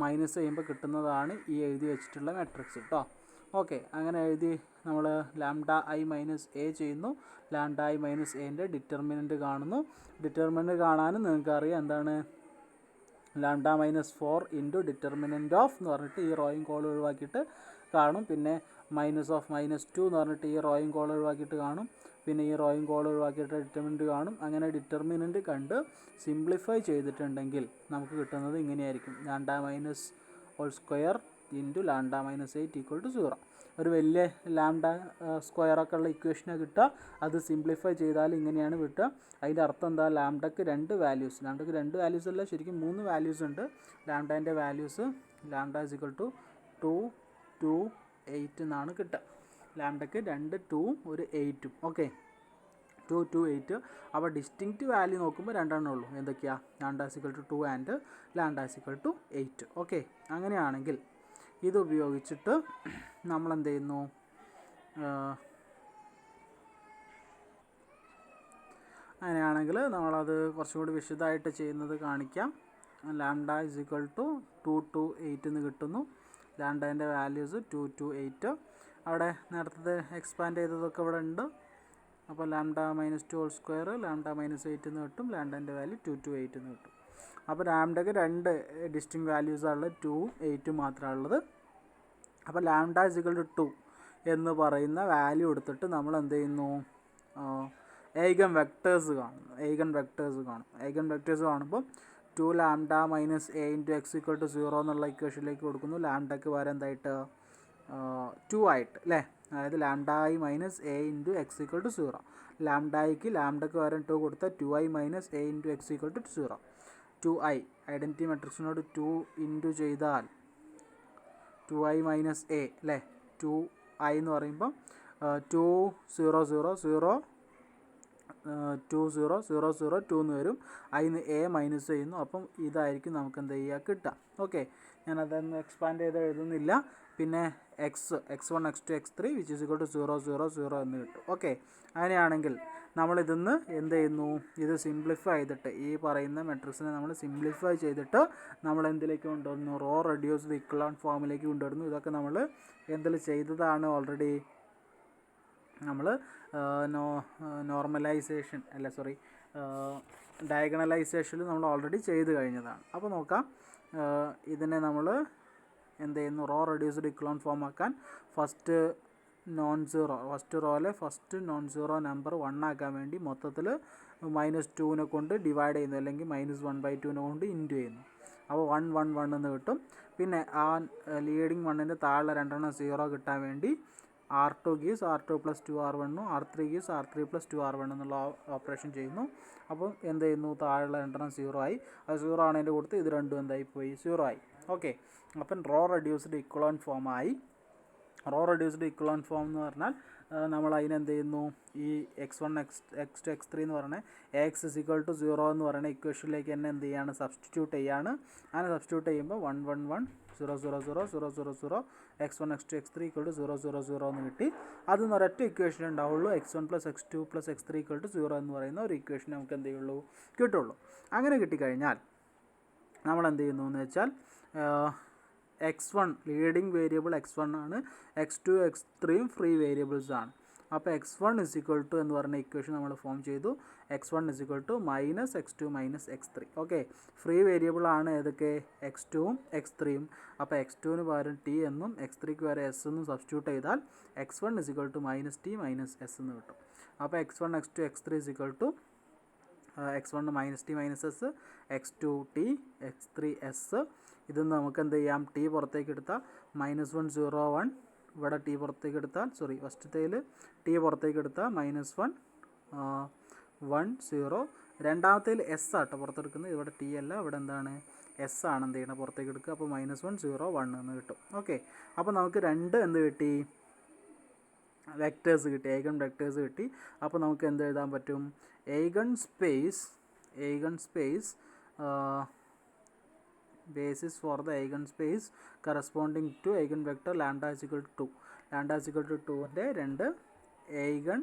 മൈനസ് ചെയ്യുമ്പോൾ കിട്ടുന്നതാണ് ഈ എഴുതി വെച്ചിട്ടുള്ള മെട്രിക്സ് കേട്ടോ. ഓക്കെ, അങ്ങനെ എഴുതി നമ്മൾ ലാംഡ ഐ മൈനസ് എ ചെയ്യുന്നു. ലാംഡ ഐ മൈനസ് എൻ്റെ ഡിറ്റർമിനൻറ്റ് കാണുന്നു. ഡിറ്റർമിനൻറ്റ് കാണാനും നിങ്ങൾക്കറിയാം എന്താണ് lambda minus 4 into determinant of എന്ന് പറഞ്ഞിട്ട് ഈ റോയും കോളും ഒഴിവാക്കിയിട്ട് കാണും. പിന്നെ മൈനസ് ഓഫ് മൈനസ് 2 എന്ന് പറഞ്ഞിട്ട് ഈ റോയും കോളും ഒഴിവാക്കിയിട്ട് കാണും. പിന്നെ ഈ റോയും കോളും ഒഴിവാക്കിയിട്ട് ഡിറ്റർമിനൻറ്റ് കാണും. അങ്ങനെ ഡിറ്റർമിനൻറ്റ് കണ്ട് സിംപ്ലിഫൈ ചെയ്തിട്ടുണ്ടെങ്കിൽ നമുക്ക് കിട്ടുന്നത് ഇങ്ങനെയായിരിക്കും. Lambda minus whole square into lambda minus 8 equal to 0. ഒരു വലിയ ലാംഡ സ്ക്വയറൊക്കെ ഉള്ള ഇക്വേഷനാണ് കിട്ടുക. അത് സിംപ്ലിഫൈ ചെയ്താൽ ഇങ്ങനെയാണ് കിട്ടുക. അതിൻ്റെ അർത്ഥം എന്താ? ലാംഡക്ക് രണ്ട് വാല്യൂസ് അല്ല, ശരിക്കും 3 വാല്യൂസ് ഉണ്ട്. ലാംഡേൻ്റെ values lambda is equal to 2 2 8 എന്നാണ് കിട്ടുക. ലാംഡക്ക് 2 2ഉം ഒരു 8ഉം. ഓക്കെ, 2 2 8. അപ്പോൾ ഡിസ്റ്റിങ്ക്റ്റ് വാല്യൂ നോക്കുമ്പോൾ രണ്ടെണ്ണം ഉള്ളൂ. എന്തൊക്കെയാണ്? Lambda is equal to 2 and lambda is equal to 8. Okay, അങ്ങനെയാണെങ്കിൽ ഇത് ഉപയോഗിച്ചിട്ട് നമ്മൾ എന്ത് ചെയ്യുന്നു? അങ്ങനെയാണെങ്കിൽ നമ്മളത് കുറച്ചും കൂടി വിശദമായിട്ട് ചെയ്യുന്നത് കാണിക്കാം. ലാംഡ ഇസ് ഈക്വൽ ടു 2 2 8 എന്ന് കിട്ടുന്നു. ലാംഡേൻ്റെ വാല്യൂസ് 2 2 8. അവിടെ നേരത്തെ എക്സ്പാൻഡ് ചെയ്തതൊക്കെ ഇവിടെ ഉണ്ട്. അപ്പോൾ lambda minus 2 whole square lambda minus 8 എന്ന് കിട്ടും. ലാംഡേൻ്റെ വാല്യൂ 2 2 8 എന്ന് കിട്ടും. അപ്പോൾ ലാംഡയ്ക്ക് രണ്ട് ഡിസ്റ്റിങ് വാല്യൂസാണ് ഉള്ളത്, 2ഉം 8ഉം മാത്രമാണ് ഉള്ളത്. അപ്പോൾ ലാംഡ ഇസ് ഈക്വൽ ടു 2 എന്ന് പറയുന്ന വാല്യൂ എടുത്തിട്ട് നമ്മൾ എന്ത് ചെയ്യുന്നു? ഏഗൻ വെക്ടേഴ്സ് കാണും. ഏഗൻ വെക്ടേഴ്സ് കാണുമ്പോൾ 2 lambda minus A into X equal to 0 എന്നുള്ള ഇക്വേഷനിലേക്ക് കൊടുക്കുന്നു. ലാംഡയ്ക്ക് പകരം എന്തായിട്ട് 2 ആയിട്ട് അല്ലേ. അതായത് lambda I minus A into X equal to 0. ലാംഡയ്ക്ക് പകരം 2 കൊടുത്താൽ 2i minus A into X equal to 0. 2i identity മെട്രിക്സിനോട് 2 ഇൻറ്റു ചെയ്താൽ 2i മൈനസ് എ അല്ലേ. 2i എന്ന് പറയുമ്പം 2 0 0 0 2 0 0 0 2 എന്ന് വരും. അതിന് എ മൈനസ് ചെയ്യുന്നു. അപ്പം ഇതായിരിക്കും നമുക്ക് എന്ത് ചെയ്യുക കിട്ടുക. ഓക്കെ, ഞാനതൊന്ന് എക്സ്പാൻഡ് ചെയ്ത് എഴുതുന്നില്ല. പിന്നെ x1 x2 x3 which is equal to 0 0 0 എന്ന് കിട്ടും. ഓക്കെ, അങ്ങനെയാണെങ്കിൽ നമ്മളിതിന്ന് എന്ത് ചെയ്യുന്നു? ഇത് സിംപ്ലിഫൈ ചെയ്തിട്ട് ഈ പറയുന്ന മെട്രിക്സിനെ നമ്മൾ സിംപ്ലിഫൈ ചെയ്തിട്ട് നമ്മൾ എന്തിലേക്ക് കൊണ്ടുവരുന്നു? റോ റെഡ്യൂസ്ഡ് ഇക്വലൻ ഫോമിലേക്ക് കൊണ്ടുവരുന്നു. ഇതൊക്കെ നമ്മൾ എന്തിൽ ചെയ്തതാണ് ഓൾറെഡി. നമ്മൾ ഡയഗണലൈസേഷനിൽ നമ്മൾ ഓൾറെഡി ചെയ്ത് കഴിഞ്ഞതാണ്. അപ്പോൾ നോക്കാം, ഇതിനെ നമ്മൾ എന്ത് ചെയ്യുന്നു? റോ റെഡ്യൂസ്ഡ് ഇക്വലൻ ഫോം ആക്കാൻ ഫസ്റ്റ് റോയിലെ ഫസ്റ്റ് നോൺ സീറോ നമ്പർ 1 ആക്കാൻ വേണ്ടി മൊത്തത്തിൽ -2നെ കൊണ്ട് ഡിവൈഡ് ചെയ്യുന്നു, അല്ലെങ്കിൽ -1/2നെ കൊണ്ട് ഇൻറ്റു ചെയ്യുന്നു. അപ്പോൾ 1 1 1 എന്ന് കിട്ടും. പിന്നെ ആ ലീഡിങ് 1ൻ്റെ താഴെ 2 0 കിട്ടാൻ വേണ്ടി R2 gives R2 plus 2R1, R3 gives R3 plus 2R1 എന്നുള്ള ഓപ്പറേഷൻ ചെയ്യുന്നു. അപ്പോൾ എന്ത് ചെയ്യുന്നു, താഴെയുള്ള രണ്ടെണ്ണം 0 ആയി. അത് 0 ആണതിൻ്റെ കൊടുത്ത് ഇത് രണ്ടും എന്തായി പോയി, 0 ആയി. ഓക്കെ, അപ്പം റോ റെഡ്യൂസ്ഡ് ഇക്വലൻ ഫോം ആയി. റോ റെഡ്യൂസ്ഡ് ഇക്വലൻ ഫോം എന്ന് പറഞ്ഞാൽ നമ്മൾ അതിനെന്ത് ചെയ്യുന്നു, ഈ x1 x2 x3 എന്ന് പറഞ്ഞാൽ x = 0 എന്ന് പറയുന്ന ഇക്വേഷനിലേക്ക് തന്നെ എന്ത് ചെയ്യാണ്, സബ്സ്റ്റിറ്റ്യൂട്ട് ചെയ്യാണ്. അങ്ങനെ സബ്സ്റ്റിറ്റ്യൂട്ട് ചെയ്യുമ്പോൾ 1 1 1 0 0 0 0 0 0 x1 x2 x3 = 0 0 0 എന്ന് കിട്ടി. അതൊന്നും ഒരൊറ്റ ഇക്വേഷൻ ഉണ്ടാവുള്ളൂ, x1 + x2 + x3 = 0 എന്ന് പറയുന്ന ഒരു ഇക്വേഷൻ നമുക്ക് എന്ത് ചെയ്യുള്ളൂ, കിട്ടുള്ളൂ. അങ്ങനെ കിട്ടിക്കഴിഞ്ഞാൽ നമ്മൾ എന്ത് ചെയ്യുന്നു എന്ന് വെച്ചാൽ x1 ലീഡിങ് വേരിയബിൾ x1 ആണ്, x2 x3 ഫ്രീ വേരിയബിൾസ് ആണ്. അപ്പോൾ x1 = എന്ന് പറഞ്ഞ ഇക്വേഷൻ നമ്മൾ ഫോം ചെയ്തു. x1 = -x2 - x3. Okay, free variable ആണ് ഏതൊക്കെ, x2ഉം x3ഉം. അപ്പോൾ x2ന് പകരം t എന്നും x3ക്ക് പകരം s എന്നും സബ്സ്റ്റിറ്റ്യൂട്ട് ചെയ്താൽ x1 = -t - s എന്ന് കിട്ടും. അപ്പോൾ x1 x2 x3 = x1 -t - s, x2 t, x3 s. ഇതൊന്ന് നമുക്ക് എന്ത് ചെയ്യാം, ടി പുറത്തേക്ക് എടുത്താൽ -1 0 1, ഇവിടെ ടി പുറത്തേക്ക് എടുത്താൽ ഫസ്റ്റത്തേൽ ടി പുറത്തേക്ക് എടുത്താൽ -1 1 0. രണ്ടാമത്തേൽ എസ് ആട്ടോ പുറത്തെടുക്കുന്നത്, ഇവിടെ ടി അല്ല, ഇവിടെ എന്താണ് എസ് ആണ് എന്ത് ചെയ്യണം, പുറത്തേക്ക് എടുക്കുക. അപ്പോൾ -1 0 1 എന്ന് കിട്ടും. ഓക്കെ, അപ്പോൾ നമുക്ക് രണ്ട് എന്ത് കിട്ടി, വെക്ടേഴ്സ് കിട്ടി, ഐഗൺ വെക്ടേഴ്സ് കിട്ടി. അപ്പോൾ നമുക്ക് എന്ത് എഴുതാൻ പറ്റും, eigen space basis for the eigenspace corresponding to eigenvector lambda = 2. lambda = 2ൻ്റെ രണ്ട് ഐഗൺ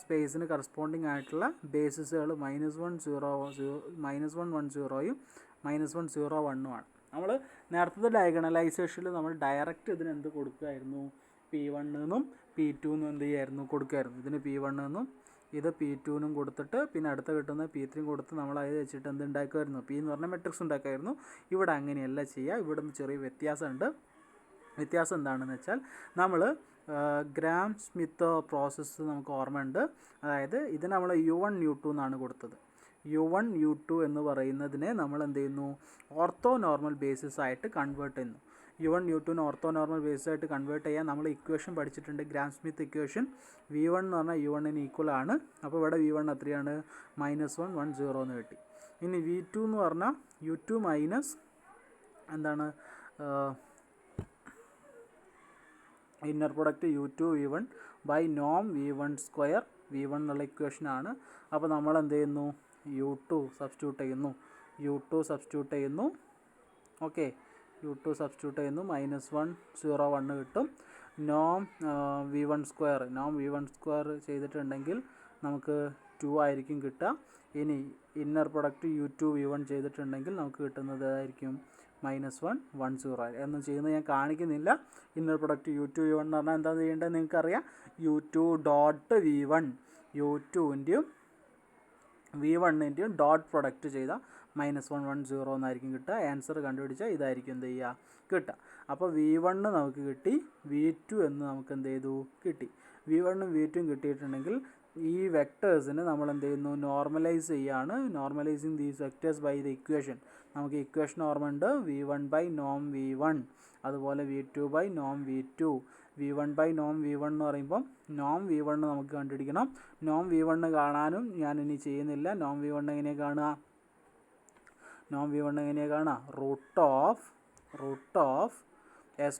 സ്പേസിന് കറസ്പോണ്ടിങ് ആയിട്ടുള്ള ബേസിസുകൾ -1 0 1 0യും -1 0 1ഉം ആണ്. നമ്മൾ നേരത്തെ ഡയഗണലൈസേഷനിൽ നമ്മൾ ഡയറക്റ്റ് ഇതിന് എന്ത് കൊടുക്കുമായിരുന്നു, P1 എന്നും P2 എന്നും എന്ത് ചെയ്യായിരുന്നു, കൊടുക്കുമായിരുന്നു. ഇതിന് P1 എന്നും ഇത് P2 നും കൊടുത്തിട്ട് പിന്നെ അടുത്ത കിട്ടുന്ന P3 കൊടുത്ത് നമ്മൾ അത് വെച്ചിട്ട് എന്ത് ഉണ്ടാക്കുമായിരുന്നു, P എന്ന് പറഞ്ഞ മെട്രിക്സ് ഉണ്ടാക്കുമായിരുന്നു. ഇവിടെ അങ്ങനെയല്ല ചെയ്യുക, ഇവിടെ നിന്ന് ചെറിയ വ്യത്യാസമുണ്ട്. വ്യത്യാസം എന്താണെന്ന് വെച്ചാൽ നമ്മൾ ഗ്രാം സ്മിത്ത് പ്രോസസ്സ് നമുക്ക് ഓർമ്മയുണ്ട്. അതായത് ഇത് നമ്മൾ U1 U2 എന്നാണ് കൊടുത്തത്. U1 U2 എന്ന് പറയുന്നതിനെ നമ്മൾ എന്ത് ചെയ്യുന്നു, ഓർത്തോ നോർമൽ ബേസിസ് ആയിട്ട് കൺവേർട്ട് ചെയ്യുന്നു. U1 U2 ortho normal basis ആയിട്ട് കൺവേർട്ട് ചെയ്യാൻ നമ്മൾ ഇക്വേഷൻ പഠിച്ചിട്ടുണ്ട്, ഗ്രാം സ്മിത്ത് ഇക്വേഷൻ. V1 എന്ന് പറഞ്ഞാൽ U1ന് ഈക്വൽ ആണ്. അപ്പോൾ ഇവിടെ V1 എത്രയാണ്, -1 1 0 എന്ന് കിട്ടി. ഇനി V2 എന്ന് പറഞ്ഞാൽ U2 മൈനസ് എന്താണ്, inner product U2 V1 by Noam V1² V1 എന്നുള്ള ഇക്വേഷനാണ്. അപ്പോൾ നമ്മൾ എന്ത് ചെയ്യുന്നു, U2 സബ്സ്റ്റിറ്റ്യൂട്ട് ചെയ്യുന്നു. ഓക്കെ, U2 സബ്സ്റ്റിറ്റ്യൂട്ട് ചെയ്യുന്നു, -1 0 1 കിട്ടും. നോം V1² ചെയ്തിട്ടുണ്ടെങ്കിൽ നമുക്ക് 2 ആയിരിക്കും കിട്ടുക. ഇനി ഇന്നർ പ്രൊഡക്റ്റ് U2 V1 ചെയ്തിട്ടുണ്ടെങ്കിൽ നമുക്ക് കിട്ടുന്നത് ആയിരിക്കും -1 1 0 എന്നും ചെയ്യുന്നത് ഞാൻ കാണിക്കുന്നില്ല. ഇന്നർ പ്രൊഡക്റ്റ് U2 V1 എന്ന് പറഞ്ഞാൽ എന്താ ചെയ്യേണ്ടത് നിങ്ങൾക്കറിയാം, U2 ഡോട്ട് V1 U2ൻ്റെയും V1ൻ്റെയും ഡോട്ട് പ്രൊഡക്റ്റ് ചെയ്താൽ -1 1 0 എന്നായിരിക്കും കിട്ടുക. ആൻസർ കണ്ടുപിടിച്ചാൽ ഇതായിരിക്കും എന്ത് ചെയ്യുക, കിട്ടുക. അപ്പോൾ V1 നമുക്ക് കിട്ടി, V2 എന്ന് നമുക്ക് എന്ത് ചെയ്തു, കിട്ടി. V1 ഉം V2 ഉം കിട്ടിയിട്ടുണ്ടെങ്കിൽ ഈ വെക്ടേഴ്സിന് നമ്മൾ എന്ത് ചെയ്യുന്നു, നോർമലൈസ് ചെയ്യാണ്. Normalising these vectors by the equation. നമുക്ക് ഇക്വേഷൻ ഓർമ്മയുണ്ട്, V1 ബൈ നോം V1, അതുപോലെ V2 by Noam V2. V1 by Noam V1 എന്ന് പറയുമ്പം നോം V1 നമുക്ക് കണ്ടുപിടിക്കണം. നോം V1 കാണാനും ഞാൻ ഇനി ചെയ്യുന്നില്ല. നോം V1 എങ്ങനെയാണ് കാണുക, root of A²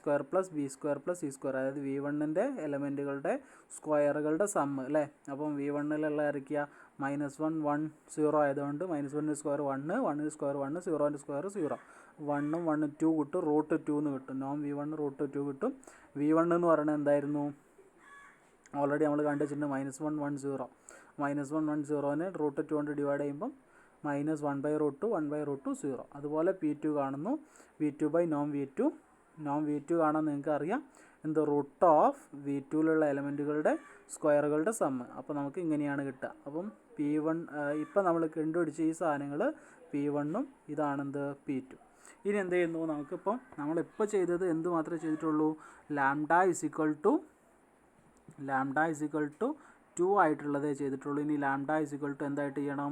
+ B² + C². അതായത് V1ൻ്റെ എലമെൻറ്റുകളുടെ സ്ക്വയറുകളുടെ സമ്മ് അല്ലേ. അപ്പം V1ലുള്ള ഇറക്കിയ -1 1 0 ആയതുകൊണ്ട് -1ൻ്റെ സ്ക്വയർ 1, 1ൻ്റെ സ്ക്വയർ 1, 0ൻ്റെ സ്ക്വയർ 0. 1ഉം 1ഉം 2 കിട്ടും, √2 എന്ന് കിട്ടും. നോം V1 √2 കിട്ടും. V1 എന്ന് പറയുന്നത് എന്തായിരുന്നു, ഓൾറെഡി നമ്മൾ കണ്ടുവച്ചിട്ടുണ്ട്, -1 1 0. -1 1 0നെ √2 കൊണ്ട് ഡിവൈഡ് ചെയ്യുമ്പം -1/√2 1/√2 0. അതുപോലെ P2 കാണുന്നു, V2 by Noam V2. Noam V2 കാണാൻ നിങ്ങൾക്ക് അറിയാം, എന്ത്, റൂട്ട് ഓഫ് V2ലുള്ള എലമെൻറ്റുകളുടെ സ്ക്വയറുകളുടെ സമ്മ്. അപ്പോൾ നമുക്ക് ഇങ്ങനെയാണ് കിട്ടുക. അപ്പം P1 ഇപ്പം നമ്മൾ കണ്ടുപിടിച്ച ഈ സാധനങ്ങൾ P1ഉം ഇതാണെന്ത് P2. ഇനി എന്ത് ചെയ്യുന്നു, നമുക്കിപ്പം നമ്മളിപ്പോൾ ചെയ്തത് എന്ത് മാത്രമേ ചെയ്തിട്ടുള്ളൂ, ലാംഡ ഇസിക്വൽ ടു 2 ആയിട്ടുള്ളതേ ചെയ്തിട്ടുള്ളൂ. ഇനി ലാംഡ ഇസിക്വൽ ടു എന്തായിട്ട് ചെയ്യണം,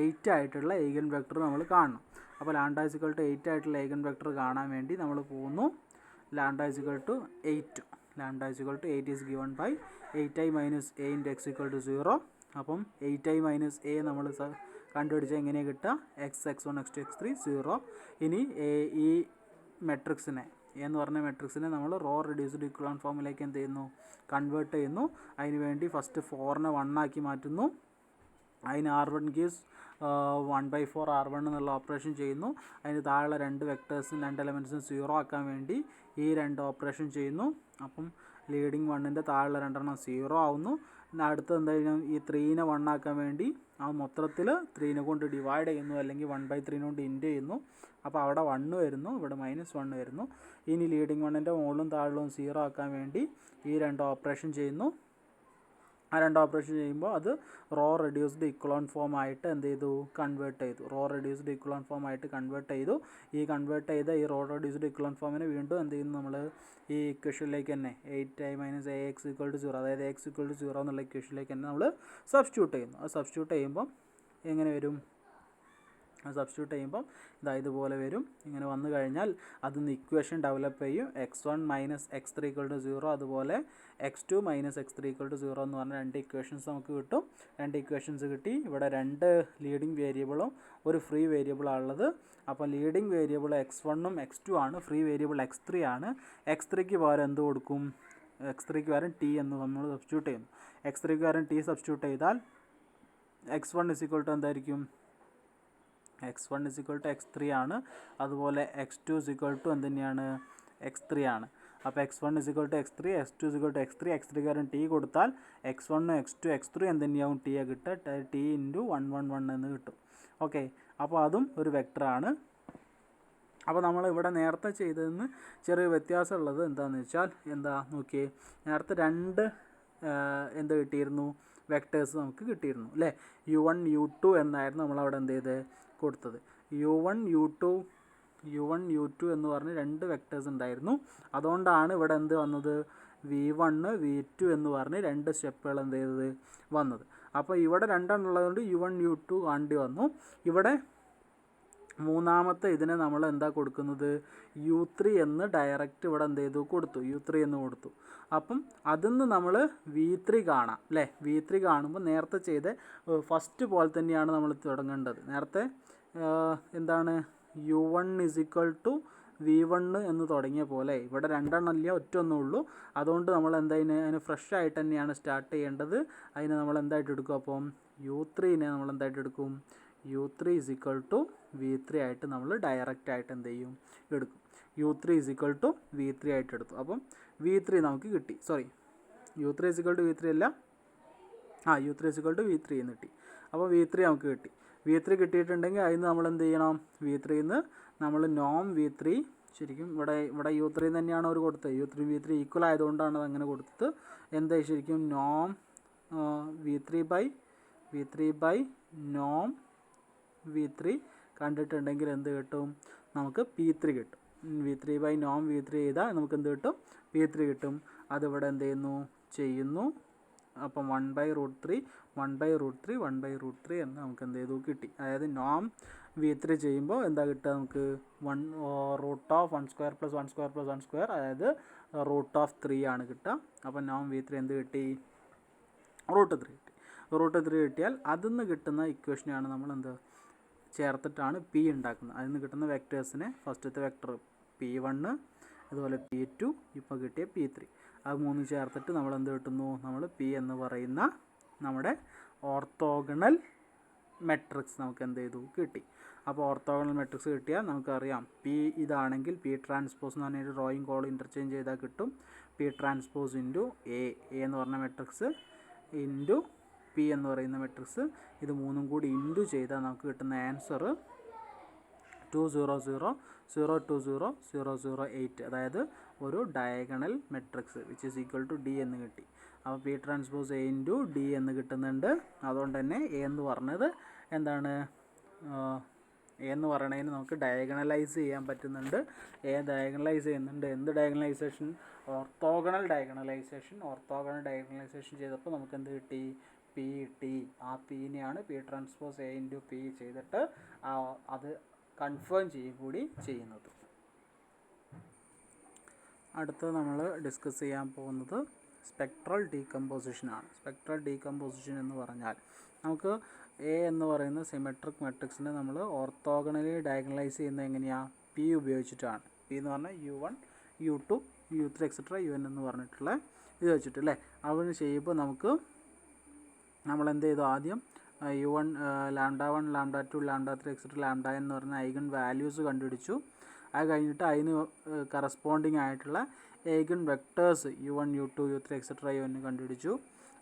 8 ആയിട്ടുള്ള ഐഗൻ വെക്ടർ നമ്മൾ കാണണം. അപ്പോൾ ലാംഡ ഇസിക്വൽ ടു 8 ആയിട്ടുള്ള ഐഗൻ വെക്ടർ കാണാൻ വേണ്ടി നമ്മൾ പോകുന്നു. Lambda is equal to 8 lambda is equal to 8 is given by 8i minus A into X equal to 0. അപ്പം 8i മൈനസ് എ നമ്മൾ കണ്ടുപിടിച്ചാൽ എങ്ങനെയാണ് കിട്ടുക? x1 x2 x3 0. ഇനി ഈ മെട്രിക്സിനെ എന്ന് പറഞ്ഞ മെട്രിക്സിനെ നമ്മൾ റോ റെഡ്യൂസ്ഡ് ഇക്വലൻ ഫോമിലേക്ക് എന്ത് ചെയ്യുന്നു? കൺവേർട്ട് ചെയ്യുന്നു. അതിന് വേണ്ടി ഫസ്റ്റ് 4നെ 1 ആക്കി മാറ്റുന്നു. അതിന് R1 ഗീവ്സ് 1/4 R1 എന്നുള്ള ഓപ്പറേഷൻ ചെയ്യുന്നു. അതിന് താഴെ രണ്ട് വെക്ടേഴ്സും രണ്ട് എലമെൻറ്റ്സും 0 ആക്കാൻ വേണ്ടി ഈ രണ്ട് ഓപ്പറേഷൻ ചെയ്യുന്നു. അപ്പം ലീഡിങ് 1ൻ്റെ താഴെ രണ്ടെണ്ണം 0 ആവുന്നു. പിന്നെ അടുത്ത് എന്തായാലും ഈ 3നെ 1 ആക്കാൻ വേണ്ടി ആ മൊത്തത്തിൽ 3നെ കൊണ്ട് ഡിവൈഡ് ചെയ്യുന്നു, അല്ലെങ്കിൽ 1/3 കൊണ്ട് ഇൻറ്റു ചെയ്യുന്നു. അപ്പോൾ അവിടെ 1 വരുന്നു, ഇവിടെ -1 വരുന്നു. ഇനി ലീഡിങ് 1ൻ്റെ മുകളിലും താഴിലും 0 ആക്കാൻ വേണ്ടി ഈ രണ്ട് ഓപ്പറേഷൻ ചെയ്യുന്നു. ആ രണ്ട് ഓപ്പറേഷൻ ചെയ്യുമ്പോൾ അത് റോ റെഡ്യൂസ്ഡ് ഇക്വലൻ ഫോം ആയിട്ട് എന്ത് ചെയ്തു? കൺവേർട്ട് ചെയ്തു. റോ റെഡ്യൂസ്ഡ് ഇക്വലൻ ഫോം ആയിട്ട് കൺവേർട്ട് ചെയ്തു. ഈ കൺവേർട്ട് ചെയ്ത ഈ റോ റെഡ്യൂസ്ഡ് ഇക്വലൻ ഫോമിനെ വീണ്ടും എന്ത് ചെയ്യുന്നു? നമ്മൾ ഈ ഇക്വേഷനിലേക്ക് തന്നെ 8i minus ax equal to 0, അതായത് x ഈക്വൽ ടു 0 എന്നുള്ള ഇക്വേഷനിലേക്ക് തന്നെ നമ്മൾ സബ്സ്റ്റിറ്റ്യൂട്ട് ചെയ്യുന്നു. അത് സബ്സ്റ്റിറ്റ്യൂട്ട് ചെയ്യുമ്പം എങ്ങനെ വരും? സബ്സ്റ്റിറ്റ്യൂട്ട് ചെയ്യുമ്പം ഇതുപോലെ വരും. ഇങ്ങനെ വന്നു കഴിഞ്ഞാൽ അതിൽ ഇക്വേഷൻ ഡെവലപ്പ് ചെയ്യും. x1 minus x3 equal to 0, അതുപോലെ x2 minus x3 equal to 0 എന്ന് പറഞ്ഞാൽ രണ്ട് ഇക്വേഷൻസ് നമുക്ക് കിട്ടും. രണ്ട് ഇക്വേഷൻസ് കിട്ടി. ഇവിടെ രണ്ട് ലീഡിങ് വേരിയബിളും ഒരു ഫ്രീ വേരിയബിളാണുള്ളത്. അപ്പോൾ ലീഡിങ് വേരിയബിൾ x1ഉം x2 ആണ്, ഫ്രീ വേരിയബിൾ x3 ആണ്. x3ക്ക് പകരം എന്ത് കൊടുക്കും? x3ക്ക് പകരം t എന്ന് നമ്മൾ സബ്സ്റ്റിറ്റ്യൂട്ട് ചെയ്യുന്നു. x3ക്ക് പകരം t സബ്സ്റ്റിറ്റ്യൂട്ട് ചെയ്താൽ x1 ഇസ് ഈക്വൽ ടു എന്തായിരിക്കും? x1 is equal to x3 ആണ്. അതുപോലെ x2 ഇസ് ഈക്വൽ ടു എന്ത് തന്നെയാണ്? x3 ആണ്. അപ്പോൾ x1 is equal to x3, x2 is equal to x3, x3 കാരണം t കൊടുത്താൽ x1, x2, x3 എന്ത് തന്നെയാവും? t കിട്ടുക. t ഇൻറ്റു 1 1 1 എന്ന് കിട്ടും. ഓക്കെ, അപ്പോൾ അതും ഒരു വെക്ടറാണ്. അപ്പോൾ നമ്മൾ ഇവിടെ നേരത്തെ ചെയ്തതിന് ചെറിയ വ്യത്യാസമുള്ളത് എന്താണെന്ന് വെച്ചാൽ നോക്കിയേ, നേരത്തെ രണ്ട് എന്ത് കിട്ടിയിരുന്നു? വെക്ടേഴ്സ് നമുക്ക് കിട്ടിയിരുന്നു അല്ലേ? u1 u2 എന്നായിരുന്നു നമ്മളവിടെ എന്ത് ചെയ്ത് കൊടുത്തത്. u1 u2 എന്ന് പറഞ്ഞ് രണ്ട് വെക്ടേഴ്സ് ഉണ്ടായിരുന്നു. അതുകൊണ്ടാണ് ഇവിടെ എന്ത് വന്നത്? v1 v2 എന്ന് പറഞ്ഞ് രണ്ട് സ്റ്റെപ്പുകൾ എന്ത് ചെയ്തത് വന്നത്. അപ്പോൾ ഇവിടെ രണ്ടെണ്ണം ഉള്ളതുകൊണ്ട് u1 u2 കാണേണ്ടി വന്നു. ഇവിടെ മൂന്നാമത്തെ ഇതിനെ നമ്മൾ എന്താ കൊടുക്കുന്നത്? u3 എന്ന് ഡയറക്റ്റ് ഇവിടെ എന്ത് ചെയ്തു? കൊടുത്തു. u3 എന്ന് കൊടുത്തു. അപ്പം അതിൽ നിന്ന് നമ്മൾ v3 കാണാം അല്ലേ? v3 കാണുമ്പോൾ നേരത്തെ ചെയ്ത ഫസ്റ്റ് പോലെ തന്നെയാണ് നമ്മൾ തുടങ്ങേണ്ടത്. നേരത്തെ എന്താണ്? u1 is equal to v1 എന്ന് തുടങ്ങിയ പോലെ ഇവിടെ രണ്ടെണ്ണം ഇല്ല, ഒറ്റൊന്നേ ഉള്ളൂ. അതുകൊണ്ട് നമ്മൾ അതിന് ഫ്രഷ് ആയിട്ട് തന്നെയാണ് സ്റ്റാർട്ട് ചെയ്യേണ്ടത്. അതിനെ നമ്മൾ എന്തായിട്ട് എടുക്കും? അപ്പം u3നെ നമ്മൾ എന്തായിട്ട് എടുക്കും? u3 is equal to v3 ആയിട്ട് നമ്മൾ ഡയറക്റ്റ് ആയിട്ട് എന്ത് ചെയ്യും? എടുക്കും. u3 is equal to v3 ആയിട്ട് എടുത്തു. അപ്പം v3 നമുക്ക് കിട്ടി. Sorry, u3 is equal to v3 അല്ല, u3 is equal to v3 എന്ന് കിട്ടി. അപ്പോൾ v3 നമുക്ക് കിട്ടി. v3 കിട്ടിയിട്ടുണ്ടെങ്കിൽ അതിന് നമ്മൾ എന്ത് ചെയ്യണം? v3ന്ന് നമ്മൾ നോം v3, ശരിക്കും ഇവിടെ u3 തന്നെയാണ് അവർ കൊടുത്തത്. u3 v3 ഈക്വൽ ആയതുകൊണ്ടാണ് അത് അങ്ങനെ കൊടുത്തത്. എന്തായി ശരിക്കും? നോം v3 ബൈ നോം v3 കണ്ടിട്ടുണ്ടെങ്കിൽ എന്ത് കിട്ടും? നമുക്ക് p3 കിട്ടും. v3 ബൈ നോം v3 ചെയ്താൽ നമുക്ക് എന്ത് കിട്ടും? p3 കിട്ടും. അതിവിടെ എന്ത് ചെയ്യുന്നു? അപ്പം 1/√3 എന്ന് നമുക്ക് എന്ത് ചെയ്തു? കിട്ടി. അതായത് നോം v3 ചെയ്യുമ്പോൾ എന്താ കിട്ടുക? നമുക്ക് √1² + 1² + 1², അതായത് √3 ആണ് കിട്ടുക. അപ്പം നോം v3 എന്ത് കിട്ടി? √3 കിട്ടി. √3 കിട്ടിയാൽ അതിൽ നിന്ന് കിട്ടുന്ന ഇക്വേഷനാണ് നമ്മൾ എന്ത് ചേർത്തിട്ടാണ് p ഉണ്ടാക്കുന്നത്. അതിൽ നിന്ന് കിട്ടുന്ന വെക്ടേഴ്സിനെ ഫസ്റ്റത്തെ വെക്ടർ p1, അതുപോലെ p2, ഇപ്പോൾ കിട്ടിയ p3, അത് മൂന്നും ചേർത്തിട്ട് നമ്മൾ എന്ത് കിട്ടുന്നു? നമ്മൾ p എന്ന് പറയുന്ന നമ്മുടെ ഓർത്തോഗണൽ മെട്രിക്സ് നമുക്ക് എന്ത് ചെയ്തു? കിട്ടി. അപ്പോൾ ഓർത്തോഗണൽ മെട്രിക്സ് കിട്ടിയാൽ നമുക്കറിയാം p ഇതാണെങ്കിൽ p ട്രാൻസ്പോസ് എന്ന് പറഞ്ഞൊരു ഡ്രോയിങ് കോൾ ഇൻ്റർചേഞ്ച് ചെയ്താൽ കിട്ടും. p ട്രാൻസ്പോസ് ഇൻറ്റു a എന്ന് പറഞ്ഞ മെട്രിക്സ് ഇൻറ്റു p എന്ന് പറയുന്ന മെട്രിക്സ്, ഇത് മൂന്നും കൂടി ഇൻറ്റു ചെയ്താൽ നമുക്ക് കിട്ടുന്ന ആൻസർ 2 0 0 0 2 0 0 0 8, അതായത് ഒരു diagonal matrix which is equal to d എന്ന് കിട്ടി. അപ്പോൾ p transpose a into d എന്ന് കിട്ടുന്നുണ്ട്. അതുകൊണ്ട് തന്നെ a എന്ന് പറഞ്ഞത് എന്താണ്? a എന്ന് പറയണതിന് നമുക്ക് ഡയഗണലൈസ് ചെയ്യാൻ പറ്റുന്നുണ്ട്. a ഡയഗണലൈസ് ചെയ്യുന്നുണ്ട്. എന്ത് diagonalisation? Orthogonal diagonalisation. Orthogonal diagonalisation ചെയ്തപ്പോൾ നമുക്ക് എന്ത് കിട്ടി? p കിട്ടി. ആ pനെയാണ് p transpose a into p ചെയ്തിട്ട് അത് കൺഫേം ചെയ്യുക കൂടി ചെയ്യുന്നത്. അടുത്തത് നമ്മൾ ഡിസ്കസ് ചെയ്യാൻ പോകുന്നത് സ്പെക്ട്രൽ ഡീകമ്പോസിഷനാണ്. സ്പെക്ട്രൽ ഡീകമ്പോസിഷൻ എന്ന് പറഞ്ഞാൽ നമുക്ക് എ എന്ന് പറയുന്ന സിമെട്രിക് മെട്രിക്സിനെ നമ്മൾ ഓർത്തോഗണലി ഡയഗണലൈസ് ചെയ്യുന്നത് എങ്ങനെയാണ്? പി ഉപയോഗിച്ചിട്ടാണ്. പി എന്ന് പറഞ്ഞാൽ U1 U2 U3 etcetera UN എന്ന് പറഞ്ഞിട്ടുള്ള ഇത് വെച്ചിട്ട് അല്ലേ. അവന് ചെയ്യുമ്പോൾ നമുക്ക് നമ്മൾ എന്ത് ചെയ്തു? ആദ്യം U1 λ1 λ2 λ3 എക്സെട്ര λn എന്ന് പറഞ്ഞ ഐഗൺ വാല്യൂസ് കണ്ടുപിടിച്ചു. അത് കഴിഞ്ഞിട്ട് അതിന് കറസ്പോണ്ടിങ് ആയിട്ടുള്ള eigen vectors U1 U2 U3 etcetera UN കണ്ടുപിടിച്ചു.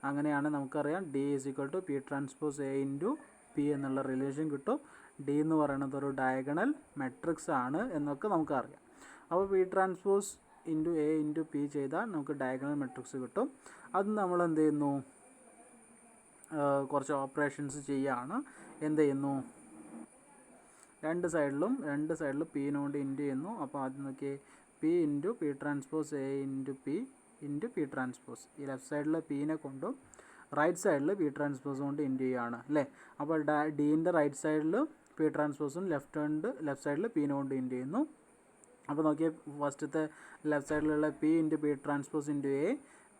അങ്ങനെയാണ് നമുക്കറിയാം D = P transpose A × P എന്നുള്ള റിലേഷൻ കിട്ടും. D എന്ന് പറയുന്നത് ഒരു ഡയഗണൽ മെട്രിക്സ് ആണ് എന്നൊക്കെ നമുക്കറിയാം. അപ്പോൾ P ട്രാൻസ്പോസ് × A × P ചെയ്താൽ നമുക്ക് ഡയഗണൽ മെട്രിക്സ് കിട്ടും. അത് നമ്മൾ എന്ത് ചെയ്യുന്നു? കുറച്ച് ഓപ്പറേഷൻസ് ചെയ്യുകയാണ്. എന്ത് ചെയ്യുന്നു? രണ്ട് സൈഡിലും P കൊണ്ട് ഇൻറ്റു ചെയ്യുന്നു. അപ്പോൾ ആദ്യം നോക്കി P × P transpose A × P × P transpose. ഈ ലെഫ്റ്റ് സൈഡിൽ Pനെ കൊണ്ടും റൈറ്റ് സൈഡിൽ P ട്രാൻസ്പോസ് കൊണ്ട് ഇൻറ്റു ചെയ്യുകയാണ് അല്ലേ. അപ്പോൾ ഡീൻ്റെ റൈറ്റ് സൈഡിൽ P ട്രാൻസ്പോസും ലെഫ്റ്റ് സൈഡിൽ Pനെ കൊണ്ട് ഇൻറ്റു ചെയ്യുന്നു. അപ്പോൾ നോക്കിയാൽ ഫസ്റ്റത്തെ ലെഫ്റ്റ് സൈഡിലുള്ള P × P transpose × A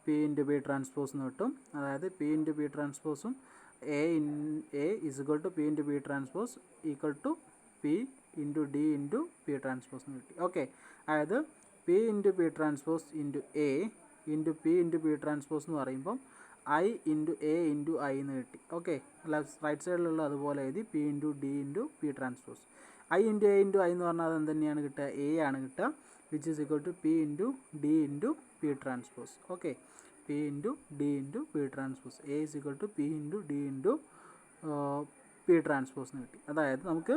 P × P transpose എന്ന് കിട്ടും. അതായത് P × P ട്രാൻസ്പോസും A = P × P transpose = P × D × P transpose എന്ന് കിട്ടി. ഓക്കെ, അതായത് P × P transpose × A × P × P transpose എന്ന് പറയുമ്പം I × A × I എന്ന് കിട്ടി. ഓക്കെ, റൈറ്റ് സൈഡിലുള്ള അതുപോലെ എഴുതി P × D × P transpose. I × A × I എന്ന് പറഞ്ഞാൽ അത് എന്ത് തന്നെയാണ് കിട്ടുക? A ആണ് കിട്ടുക. which is equal to P × D × P transpose. Okay, P × D × P transpose. A is equal to P × D × P transpose എന്ന് കിട്ടി. അതായത് നമുക്ക്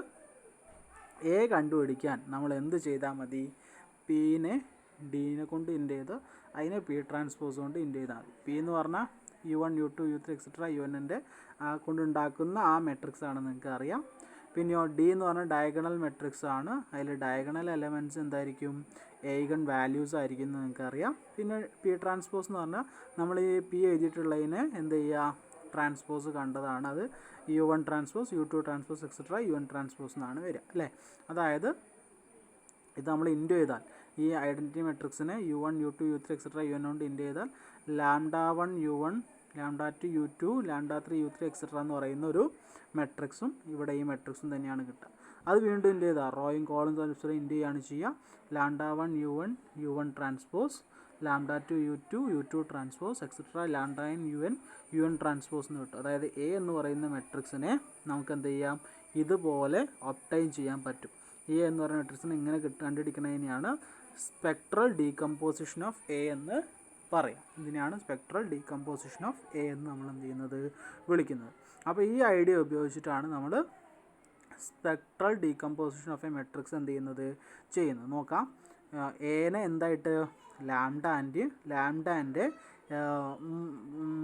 A കണ്ടുപിടിക്കാൻ നമ്മൾ എന്ത് ചെയ്താൽ മതി? Pനെ Dനെ കൊണ്ട് ഇൻറ്റ് ചെയ്ത് അതിനെ P ട്രാൻസ്പോസ് കൊണ്ട് ഇൻറ്റ് ചെയ്താൽ മതി. P എന്ന് പറഞ്ഞാൽ U1 U2 U3 എക്സെട്ര UNൻ്റെ കൊണ്ടുണ്ടാക്കുന്ന ആ മെട്രിക്സ് ആണെന്ന് നിങ്ങൾക്ക് അറിയാം. പിന്നെയോ D എന്ന് പറഞ്ഞാൽ ഡയഗണൽ മെട്രിക്സ് ആണ്. അതിൽ ഡയഗണൽ എലമെൻറ്റ്സ് എന്തായിരിക്കും? ഐഗൺ വാല്യൂസ് ആയിരിക്കും എന്ന് നിങ്ങൾക്ക് അറിയാം. പിന്നെ P ട്രാൻസ്പോസ് എന്ന് പറഞ്ഞാൽ നമ്മൾ ഈ P എഴുതിയിട്ടുള്ളതിനെ എന്ത് ചെയ്യുക? ട്രാൻസ്പോസ് കണ്ടതാണ്. അത് U1 transpose U2 transpose etcetera UN transpose എന്നാണ് വരിക അല്ലേ. അതായത് ഇത് നമ്മൾ ഇൻറ്റു ചെയ്താൽ ഈ ഐഡൻറ്റിറ്റി മെട്രിക്സിനെ U1 U2 U3 etcetera UN കൊണ്ട് ഇൻറ്റു ചെയ്താൽ λ1 U1 λ2 U2 λ3 U3 എക്സെട്ര എന്ന് പറയുന്ന ഒരു മെട്രിക്സും ഇവിടെ ഈ മെട്രിക്സും തന്നെയാണ് കിട്ടുക. അത് വീണ്ടും ഇൻറ്റു ചെയ്താൽ റോയും കോളും തലസ്വരം ഇൻറ്റു ചെയ്യാണ് ചെയ്യുക. λ1 U1 U1 transpose λ2 U2 U2 transpose etcetera λn UN UN transpose എന്ന് കിട്ടും. അതായത് A എന്ന് പറയുന്ന മെട്രിക്സിനെ നമുക്ക് എന്ത് ചെയ്യാം? ഇതുപോലെ ഒബ്റ്റൈൻ ചെയ്യാൻ പറ്റും. A എന്ന് പറയുന്ന മെട്രിക്സിനെ ഇങ്ങനെ കണ്ടുപിടിക്കുന്നതിനെയാണ് സ്പെക്ട്രൽ ഡീകമ്പോസിഷൻ ഓഫ് A എന്ന് പറയാം. ഇതിനെയാണ് സ്പെക്ട്രൽ ഡീകമ്പോസിഷൻ ഓഫ് A എന്ന് നമ്മൾ എന്ത് ചെയ്യുന്നത്? വിളിക്കുന്നത്. അപ്പോൾ ഈ ഐഡിയ ഉപയോഗിച്ചിട്ടാണ് നമ്മൾ spectral decomposition of A matrix എന്ത് ചെയ്യുന്നത് നോക്കാം. എനെ എന്തായിട്ട് ലാംഡാൻ്റെ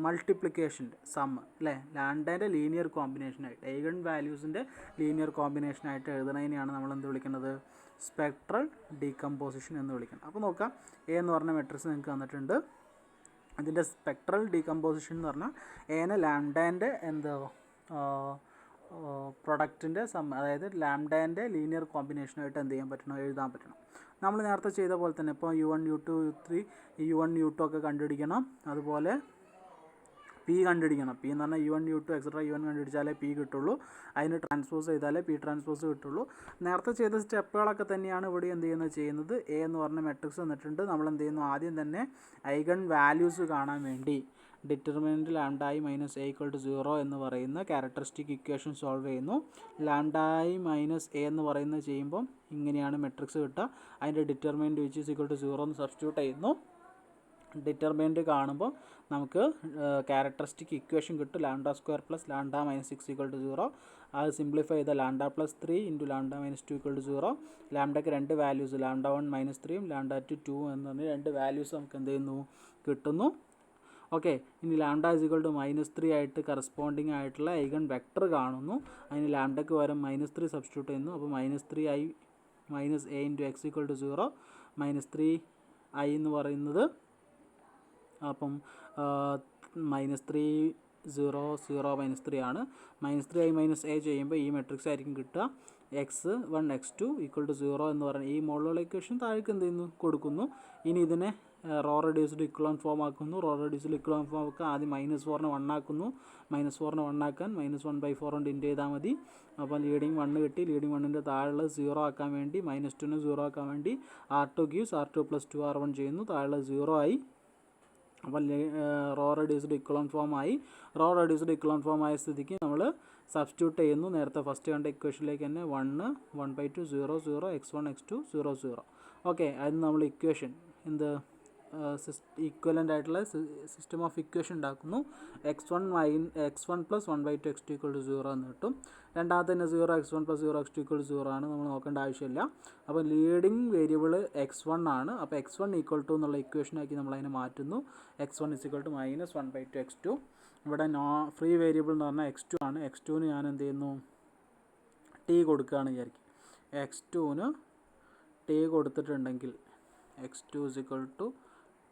മൾട്ടിപ്ലിക്കേഷൻ്റെ സം അല്ലേ, ലാംഡേൻ്റെ ലീനിയർ കോമ്പിനേഷനായിട്ട് ഐഗൺ വാല്യൂസിൻ്റെ ലീനിയർ കോമ്പിനേഷനായിട്ട് എഴുതുന്നതിനെയാണ് നമ്മൾ എന്ത് വിളിക്കുന്നത്? സ്പെക്ട്രൽ ഡീകമ്പോസിഷൻ എന്ന് വിളിക്കുന്നത്. അപ്പോൾ നോക്കാം, എ എന്ന് പറഞ്ഞ മെട്രിക്സ് നിങ്ങൾക്ക് തന്നിട്ടുണ്ട്. അതിൻ്റെ സ്പെക്ട്രൽ ഡീകമ്പോസിഷൻ എന്ന് പറഞ്ഞാൽ എനെ ലാംഡേൻ്റെ പ്രൊഡക്റ്റിൻ്റെ അതായത് ലാംഡേൻ്റെ ലീനിയർ കോമ്പിനേഷനായിട്ട് എന്ത് ചെയ്യാൻ പറ്റണം? എഴുതാൻ പറ്റണം. നമ്മൾ നേരത്തെ ചെയ്ത പോലെ തന്നെ ഇപ്പോൾ U1 U2 U3 U1 U2 ഒക്കെ കണ്ടുപിടിക്കണം. അതുപോലെ P കണ്ടുപിടിക്കണം. P എന്ന് പറഞ്ഞാൽ U1 U2 etcetera UN കണ്ടുപിടിച്ചാലേ P കിട്ടുള്ളൂ. അതിന് ട്രാൻസ്പോസ് ചെയ്താലേ P ട്രാൻസ്പോസ് കിട്ടുള്ളൂ. നേരത്തെ ചെയ്ത സ്റ്റെപ്പുകളൊക്കെ തന്നെയാണ് ഇവിടെ ചെയ്യുന്നത്. A എന്ന് പറഞ്ഞ മെട്രിക്സ് തന്നിട്ടുണ്ട്. നമ്മൾ എന്ത് ചെയ്യുന്നു? ആദ്യം തന്നെ ഐഗൺ വാല്യൂസ് കാണാൻ വേണ്ടി ഡിറ്റർമിനൻറ്റ് λi - A = 0 എന്ന് പറയുന്ന ക്യാരക്ടറിസ്റ്റിക് ഇക്വേഷൻ സോൾവ് ചെയ്യുന്നു. λi - A എന്ന് പറയുന്നത് ചെയ്യുമ്പം ഇങ്ങനെയാണ് മെട്രിക്സ് കിട്ടുക. അതിൻ്റെ determinant which is equal to 0 എന്ന് സബ്സ്റ്റിറ്റ്യൂട്ട് ചെയ്യുന്നു. ഡിറ്റർമിനൻറ്റ് കാണുമ്പോൾ നമുക്ക് ക്യാരക്ടറിസ്റ്റിക് ഇക്വേഷൻ കിട്ടും. λ² + λ - 6 = 0. അത് സിംപ്ലിഫൈ ചെയ്താൽ λ+3 × λ - 2 = 0. ലാംഡയ്ക്ക് രണ്ട് വാല്യൂസ് λ1 - 3 λ2 2 എന്ന് പറഞ്ഞ രണ്ട് വാല്യൂസ് നമുക്ക് എന്ത് ചെയ്യുന്നു? കിട്ടുന്നു. ഓക്കെ, ഇനി λ = -3 ആയിട്ട് കറസ്പോണ്ടിങ് ആയിട്ടുള്ള ഐഗൺ വെക്ടർ കാണുന്നു. അതിന് ലാംഡയ്ക്ക് പകരം -3 സബ്സ്റ്റിറ്റ്യൂട്ട് ചെയ്യുന്നു. അപ്പോൾ -3i - A × x = 0. -3i എന്ന് പറയുന്നത് അപ്പം -3 0 0 -3 ആണ്. -3 i -a ചെയ്യുമ്പോൾ ഈ മെട്രിക്സ് ആയിരിക്കും കിട്ടുക. x1 x2 = 0 എന്ന് പറയുന്നത് ഈ മോഡലുള്ള ഇക്വേഷൻ താഴേക്ക് എന്ത് ചെയ്യുന്നു കൊടുക്കുന്നു. ഇനി ഇതിനെ റോ റെഡ്യൂസ്ഡ് ഇക്വലൻ ഫോം ആക്കുന്നു. റോ റെഡ്യൂസ്ഡ് ഇക്വലൻ ഫോം ആക്കാൻ ആദ്യം -4നെ 1 ആക്കുന്നു. -4നെ 1 ആക്കാൻ -1/4 കൊണ്ട് ഇൻറ്റു ചെയ്താൽ മതി. അപ്പോൾ ലീഡിങ് 1 കിട്ടി. ലീഡിങ് 1ൻ്റെ താഴെയുള്ളത് 0 ആക്കാൻ വേണ്ടി -2നെ 0 ആക്കാൻ വേണ്ടി R2 gives R2 + 2R1 ചെയ്യുന്നു. താഴെയുള്ളത് 0 ആയി. അപ്പോൾ റോ റെഡ്യൂസ്ഡ് ഇക്വലൻ ഫോം ആയി. റോ റെഡ്യൂസ്ഡ് ഇക്വലൻ ഫോം ആയ സ്ഥിതിക്ക് നമ്മൾ സബ്സ്റ്റിറ്റ്യൂട്ട് ചെയ്യുന്നു. നേരത്തെ ഫസ്റ്റ് കണ്ട ഇക്വേഷനിലേക്ക് തന്നെ 1 1/2 0 0 x1 x2 0 0. ഓക്കെ, അതിന് നമ്മൾ ഇക്വേഷൻ എന്ത് ഈക്വലൻ്റ് ആയിട്ടുള്ള സിസ്റ്റം ഓഫ് ഇക്വേഷൻ ഉണ്ടാക്കുന്നു. x1 + 1/2 x2 = 0 എന്ന് കിട്ടും. രണ്ടാമത്തെ തന്നെ 0 x1 + 0 x2 = 0 ആണ്. നമ്മൾ നോക്കേണ്ട ആവശ്യമില്ല. അപ്പോൾ ലീഡിങ് വേരിയബിൾ x1 ആണ്. അപ്പോൾ x1 = എന്നുള്ള ഇക്വേഷനാക്കി നമ്മൾ അതിനെ മാറ്റുന്നു. x1 = -1/2 x2. ഇവിടെ ഫ്രീ വേരിയബിൾ എന്ന് പറഞ്ഞാൽ x2 ആണ്. x2ന് ഞാൻ എന്ത് ചെയ്യുന്നു, t കൊടുക്കുകയാണ് വിചാരിക്കും. x2ന് t കൊടുത്തിട്ടുണ്ടെങ്കിൽ x2 =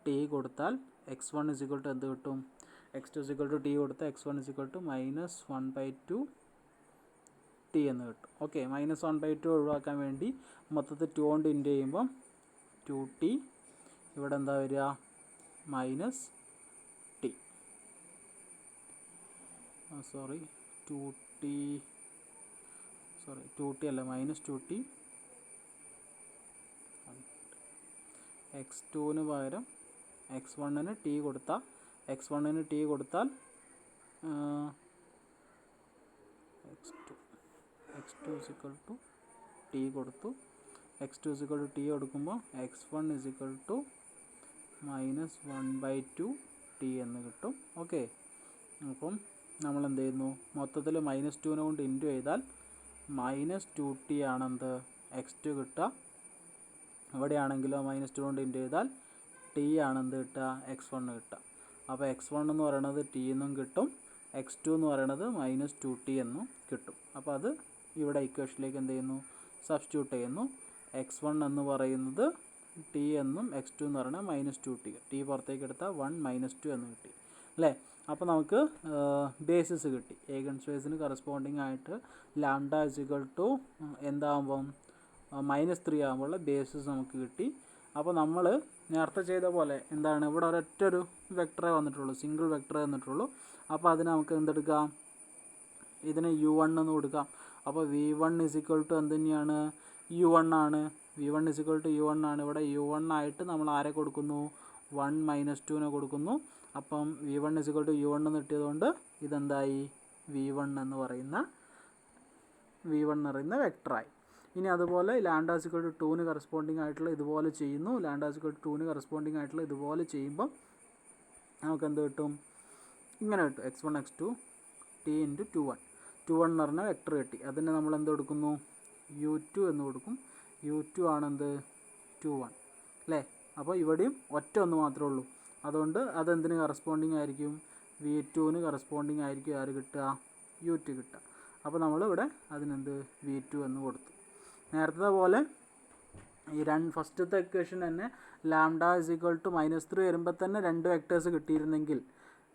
t കൊടുത്താൽ x1 = എന്ത് കിട്ടും? x2 = t കൊടുത്താൽ x1 = -1/2 t എന്ന് കിട്ടും. ഓക്കെ, -1/2 ഒഴിവാക്കാൻ വേണ്ടി മൊത്തത്തിൽ 2 കൊണ്ട് ഇൻറ്റു ചെയ്യുമ്പോൾ 2t. ഇവിടെ എന്താ വരിക? -t. സോറി 2t അല്ല, -2t. x2ന് പകരം x1ന് t കൊടുത്താൽ x1ന് t കൊടുത്താൽ x2 = t കൊടുത്തു. x2 = t കൊടുക്കുമ്പോൾ x1 = -1/2 t എന്ന് കിട്ടും. ഓക്കെ, അപ്പം നമ്മൾ എന്ത് ചെയ്യുന്നു, മൊത്തത്തിൽ -2നെ കൊണ്ട് ഇൻറ്റു ചെയ്താൽ -2t ആണെന്ത് x2 കിട്ടുക. ഇവിടെയാണെങ്കിലോ -2 കൊണ്ട് ഇൻറ്റു ചെയ്താൽ t ആണെന്ത് കിട്ടുക, x1 കിട്ടുക. അപ്പോൾ x1 എന്ന് പറയുന്നത് t എന്നും കിട്ടും, x2 എന്ന് പറയുന്നത് -2t എന്നും കിട്ടും. അപ്പോൾ അത് ഇവിടെ ഇക്വേഷനിലേക്ക് എന്ത് ചെയ്യുന്നു, സബ്സ്റ്റിറ്റ്യൂട്ട് ചെയ്യുന്നു. x1 എന്ന് പറയുന്നത് t എന്നും x2 എന്ന് പറയുന്നത് -2t. t പുറത്തേക്ക് എടുത്താൽ 1 -2 എന്ന് കിട്ടി അല്ലേ. അപ്പോൾ നമുക്ക് ബേസിസ് കിട്ടി. ഏഗൺ സ്പേസിന് കറസ്പോണ്ടിങ് ആയിട്ട് ലാംഡ = എന്താകുമ്പം -3 ആകുമ്പോഴുള്ള ബേസിസ് നമുക്ക് കിട്ടി. അപ്പോൾ നമ്മൾ നേരത്തെ ചെയ്ത പോലെ എന്താണ്, ഇവിടെ ഒരൊറ്റൊരു വെക്ടറേ വന്നിട്ടുള്ളൂ, സിംഗിൾ വെക്ടറേ വന്നിട്ടുള്ളൂ. അപ്പോൾ അതിന് നമുക്ക് എന്തെടുക്കാം, ഇതിന് u1 എന്ന് കൊടുക്കാം. അപ്പോൾ v1 = എന്ത് തന്നെയാണ്, u1 ആണ്. v1 = u1 ആണ്. ഇവിടെ u1 ആയിട്ട് നമ്മൾ ആരെ കൊടുക്കുന്നു, 1 -2നെ കൊടുക്കുന്നു. അപ്പം v1 = u1 എന്ന് കിട്ടിയതുകൊണ്ട് ഇതെന്തായി, v1 എന്ന് പറയുന്ന വെക്ടറായി. ഇനി അതുപോലെ ലാംഡ = 2ന് കറസ്പോണ്ടിങ് ആയിട്ടുള്ള ഇതുപോലെ ചെയ്യുന്നു. ലാംഡ = 2ന് കറസ്പോണ്ടിങ് ആയിട്ടുള്ള ഇതുപോലെ ചെയ്യുമ്പം നമുക്ക് എന്ത് കിട്ടും, ഇങ്ങനെ കിട്ടും. x1 x2 t × 2 1 എന്ന് പറഞ്ഞ വെക്ടർ കിട്ടി. അതിന് നമ്മൾ എന്ത് കൊടുക്കുന്നു, u2 എന്ന് കൊടുക്കും. u2 ആണെന്ത് 2 1 അല്ലേ. അപ്പോൾ ഇവിടെയും ഒറ്റ ഒന്ന് മാത്രമേ ഉള്ളൂ. അതുകൊണ്ട് അതെന്തിന് കറസ്പോണ്ടിങ് ആയിരിക്കും, v2ന് കറസ്പോണ്ടിങ് ആയിരിക്കും ആര് കിട്ടുക, u2 കിട്ടുക. അപ്പോൾ നമ്മളിവിടെ അതിനെന്ത് v2 എന്ന് കൊടുത്തു. നേരത്തെ പോലെ ഈ ഫസ്റ്റത്തെ ഇക്വേഷൻ തന്നെ ലാംഡ = -3 വരുമ്പോൾ തന്നെ 2 വെക്ടേഴ്സ് കിട്ടിയിരുന്നെങ്കിൽ,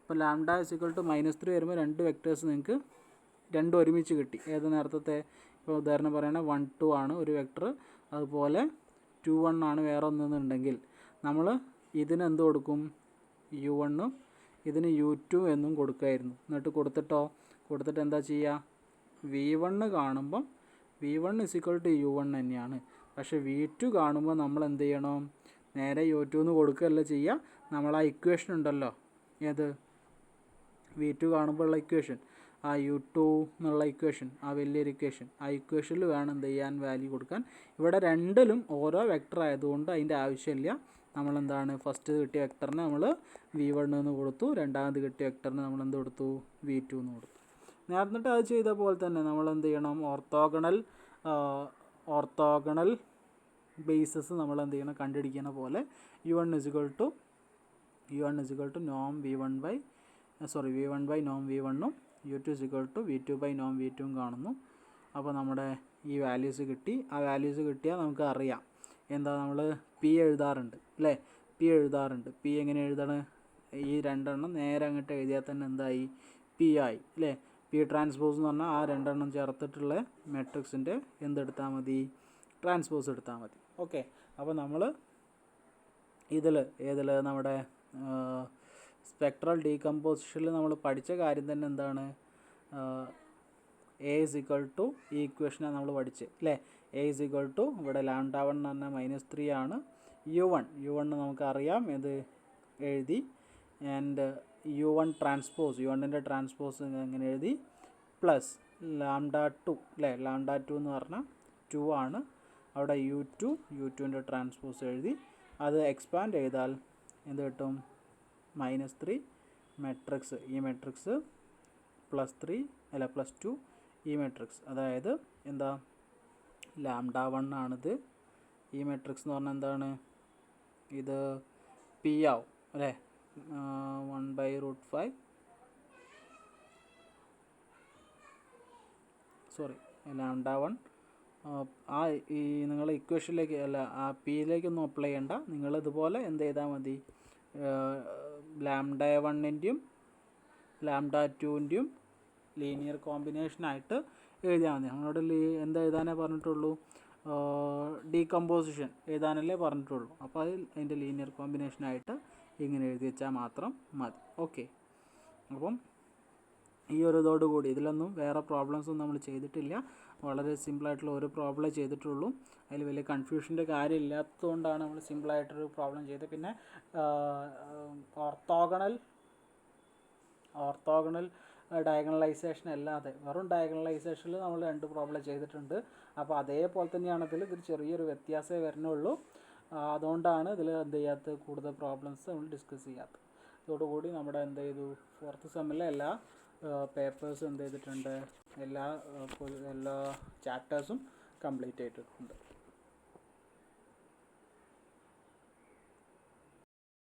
ഇപ്പോൾ ലാംഡ = -3 വരുമ്പോൾ 2 വെക്ടേഴ്സ് നിങ്ങൾക്ക് 2 ഒരുമിച്ച് കിട്ടി. ഏത് നേരത്തെ, ഇപ്പോൾ ഉദാഹരണം പറയുകയാണെങ്കിൽ 1 2 ആണ് ഒരു വെക്ടർ, അതുപോലെ 2 1 ആണ് വേറെ ഒന്നെന്നുണ്ടെങ്കിൽ നമ്മൾ ഇതിനെന്ത് കൊടുക്കും, u1 ഇതിന് u2 എന്നും കൊടുക്കുമായിരുന്നു. എന്നിട്ട് കൊടുത്തിട്ട് എന്താ ചെയ്യുക, v1 കാണുമ്പം v1 = u1 തന്നെയാണ്. പക്ഷേ v2 കാണുമ്പോൾ നമ്മൾ എന്ത് ചെയ്യണം, നേരെ u2 എന്ന് കൊടുക്കുകയല്ല ചെയ്യുക. നമ്മൾ ആ ഇക്വേഷൻ ഉണ്ടല്ലോ, ഏത് v2 കാണുമ്പോൾ ഉള്ള ഇക്വേഷൻ, ആ u2 എന്നുള്ള ഇക്വേഷൻ, ആ വലിയൊരു ഇക്വേഷൻ, ആ ഇക്വേഷനിൽ വേണം എന്ത് ചെയ്യാൻ, വാല്യൂ കൊടുക്കാൻ. ഇവിടെ രണ്ടിലും ഓരോ വെക്ടർ ആയതുകൊണ്ട് അതിൻ്റെ ആവശ്യമില്ല. നമ്മളെന്താണ്, ഫസ്റ്റ് കിട്ടിയ വെക്ടറിന് നമ്മൾ v1 എന്ന് കൊടുത്തു, രണ്ടാമത് കിട്ടിയ വെക്ടറിന് നമ്മൾ എന്ത് കൊടുത്തു, v2 എന്ന് കൊടുത്തു. നേരത്തെ അത് ചെയ്ത പോലെ തന്നെ നമ്മൾ എന്ത് ചെയ്യണം, ഓർത്തോഗണൽ ബേസസ് നമ്മൾ എന്ത് ചെയ്യണം, കണ്ടുപിടിക്കുന്ന പോലെ u1 = norm v1/norm v1ഉം u2 = v2/norm v2ഉം കാണുന്നു. അപ്പോൾ നമ്മുടെ ഈ വാല്യൂസ് കിട്ടി. ആ വാല്യൂസ് കിട്ടിയാൽ നമുക്ക് അറിയാം എന്താ, നമ്മൾ p എഴുതാറുണ്ട് അല്ലേ, p എങ്ങനെ എഴുതണം, ഈ രണ്ടെണ്ണം നേരെ അങ്ങോട്ട് എഴുതിയാൽ തന്നെ എന്തായി, p പി ഐ അല്ലേ, പി ട്രാൻസ്പോസ് എന്ന് പറഞ്ഞാൽ ആ രണ്ടെണ്ണം ചേർത്തിട്ടുള്ള മെട്രിക്സിൻ്റെ എന്തെടുത്താൽ മതി, ട്രാൻസ്പോസ് എടുത്താൽ മതി. ഓക്കെ, അപ്പോൾ നമ്മൾ ഏതിൽ നമ്മുടെ സ്പെക്ട്രൽ ഡീകമ്പോസിഷനിൽ നമ്മൾ പഠിച്ച കാര്യം തന്നെ എന്താണ്, എ ഇസ് ഈക്വൽ ടു ഈ ഇക്വേഷനാണ് നമ്മൾ പഠിച്ച് അല്ലേ. എ ഇസ് ഈക്വൽ ടു ഇവിടെ λ1 എന്ന് പറഞ്ഞാൽ -3 ആണ്. u1 നമുക്കറിയാം, ഇത് എഴുതി. ആൻഡ് u1 ട്രാൻസ്പോസ്, u1ൻ്റെ ട്രാൻസ്പോസ് എങ്ങനെ എഴുതി, പ്ലസ് λ2 അല്ലേ, λ2 എന്ന് പറഞ്ഞാൽ 2 ആണ്. അവിടെ u2ൻ്റെ ട്രാൻസ്പോസ് എഴുതി. അത് എക്സ്പാൻഡ് ചെയ്താൽ എന്ത് കിട്ടും, -3 മെട്രിക്സ്, ഈ മെട്രിക്സ് +2 ഈ മെട്രിക്സ്, അതായത് എന്താ λ1 ആണിത്. ഈ മെട്രിക്സ് എന്ന് പറഞ്ഞാൽ എന്താണ്, ഇത് പി ആവും അല്ലേ, 1/√5 സോറി λ1 ആ ഈ നിങ്ങൾ ഇക്വേഷനിലേക്ക് അല്ല ആ പിയിലേക്കൊന്നും അപ്ലൈ ചെയ്യണ്ട. നിങ്ങൾ ഇതുപോലെ എന്ത് ചെയ്താൽ മതി, λ1ൻ്റെയും λ2ൻ്റെയും ലീനിയർ കോമ്പിനേഷനായിട്ട് എഴുതിയാൽ മതി. നമ്മളോട് എന്താ എഴുതാനേ പറഞ്ഞിട്ടുള്ളൂ, ഡീകമ്പോസിഷൻ എഴുതാനല്ലേ പറഞ്ഞിട്ടുള്ളൂ. അപ്പോൾ അതിൻ്റെ ലീനിയർ കോമ്പിനേഷനായിട്ട് ഇങ്ങനെ എഴുതി വെച്ചാൽ മാത്രം മതി. ഓക്കെ, അപ്പം ഈ ഒരു ഇതോടുകൂടി ഇതിലൊന്നും വേറെ പ്രോബ്ലംസ് ഒന്നും നമ്മൾ ചെയ്തിട്ടില്ല. വളരെ സിമ്പിളായിട്ടുള്ള ഒരു പ്രോബ്ലം ചെയ്തിട്ടുള്ളൂ. അതിൽ വലിയ കൺഫ്യൂഷൻ്റെ കാര്യം ഇല്ലാത്തതുകൊണ്ടാണ് നമ്മൾ സിമ്പിളായിട്ടൊരു പ്രോബ്ലം ചെയ്തത്. പിന്നെ ഓർത്തോഗണൽ ഡയഗണലൈസേഷൻ അല്ലാതെ വെറും ഡയഗണലൈസേഷനിൽ നമ്മൾ 2 പ്രോബ്ലം ചെയ്തിട്ടുണ്ട്. അപ്പോൾ അതേപോലെ തന്നെയാണ് ഇതിൽ ചെറിയൊരു വ്യത്യാസമേ വരുന്നുള്ളൂ. അതുകൊണ്ടാണ് ഇതിൽ എന്ത് ചെയ്യാത്തത്, കൂടുതൽ പ്രോബ്ലംസ് നമ്മൾ ഡിസ്കസ് ചെയ്യാത്തത്. ഇതോടുകൂടി നമ്മുടെ എന്ത് ചെയ്തു, 4th സെമ്മിലെ എല്ലാ പേപ്പേഴ്സും എന്ത് ചെയ്തിട്ടുണ്ട്, എല്ലാ ചാപ്റ്റേഴ്സും കംപ്ലീറ്റ് ചെയ്തിട്ടുണ്ട്.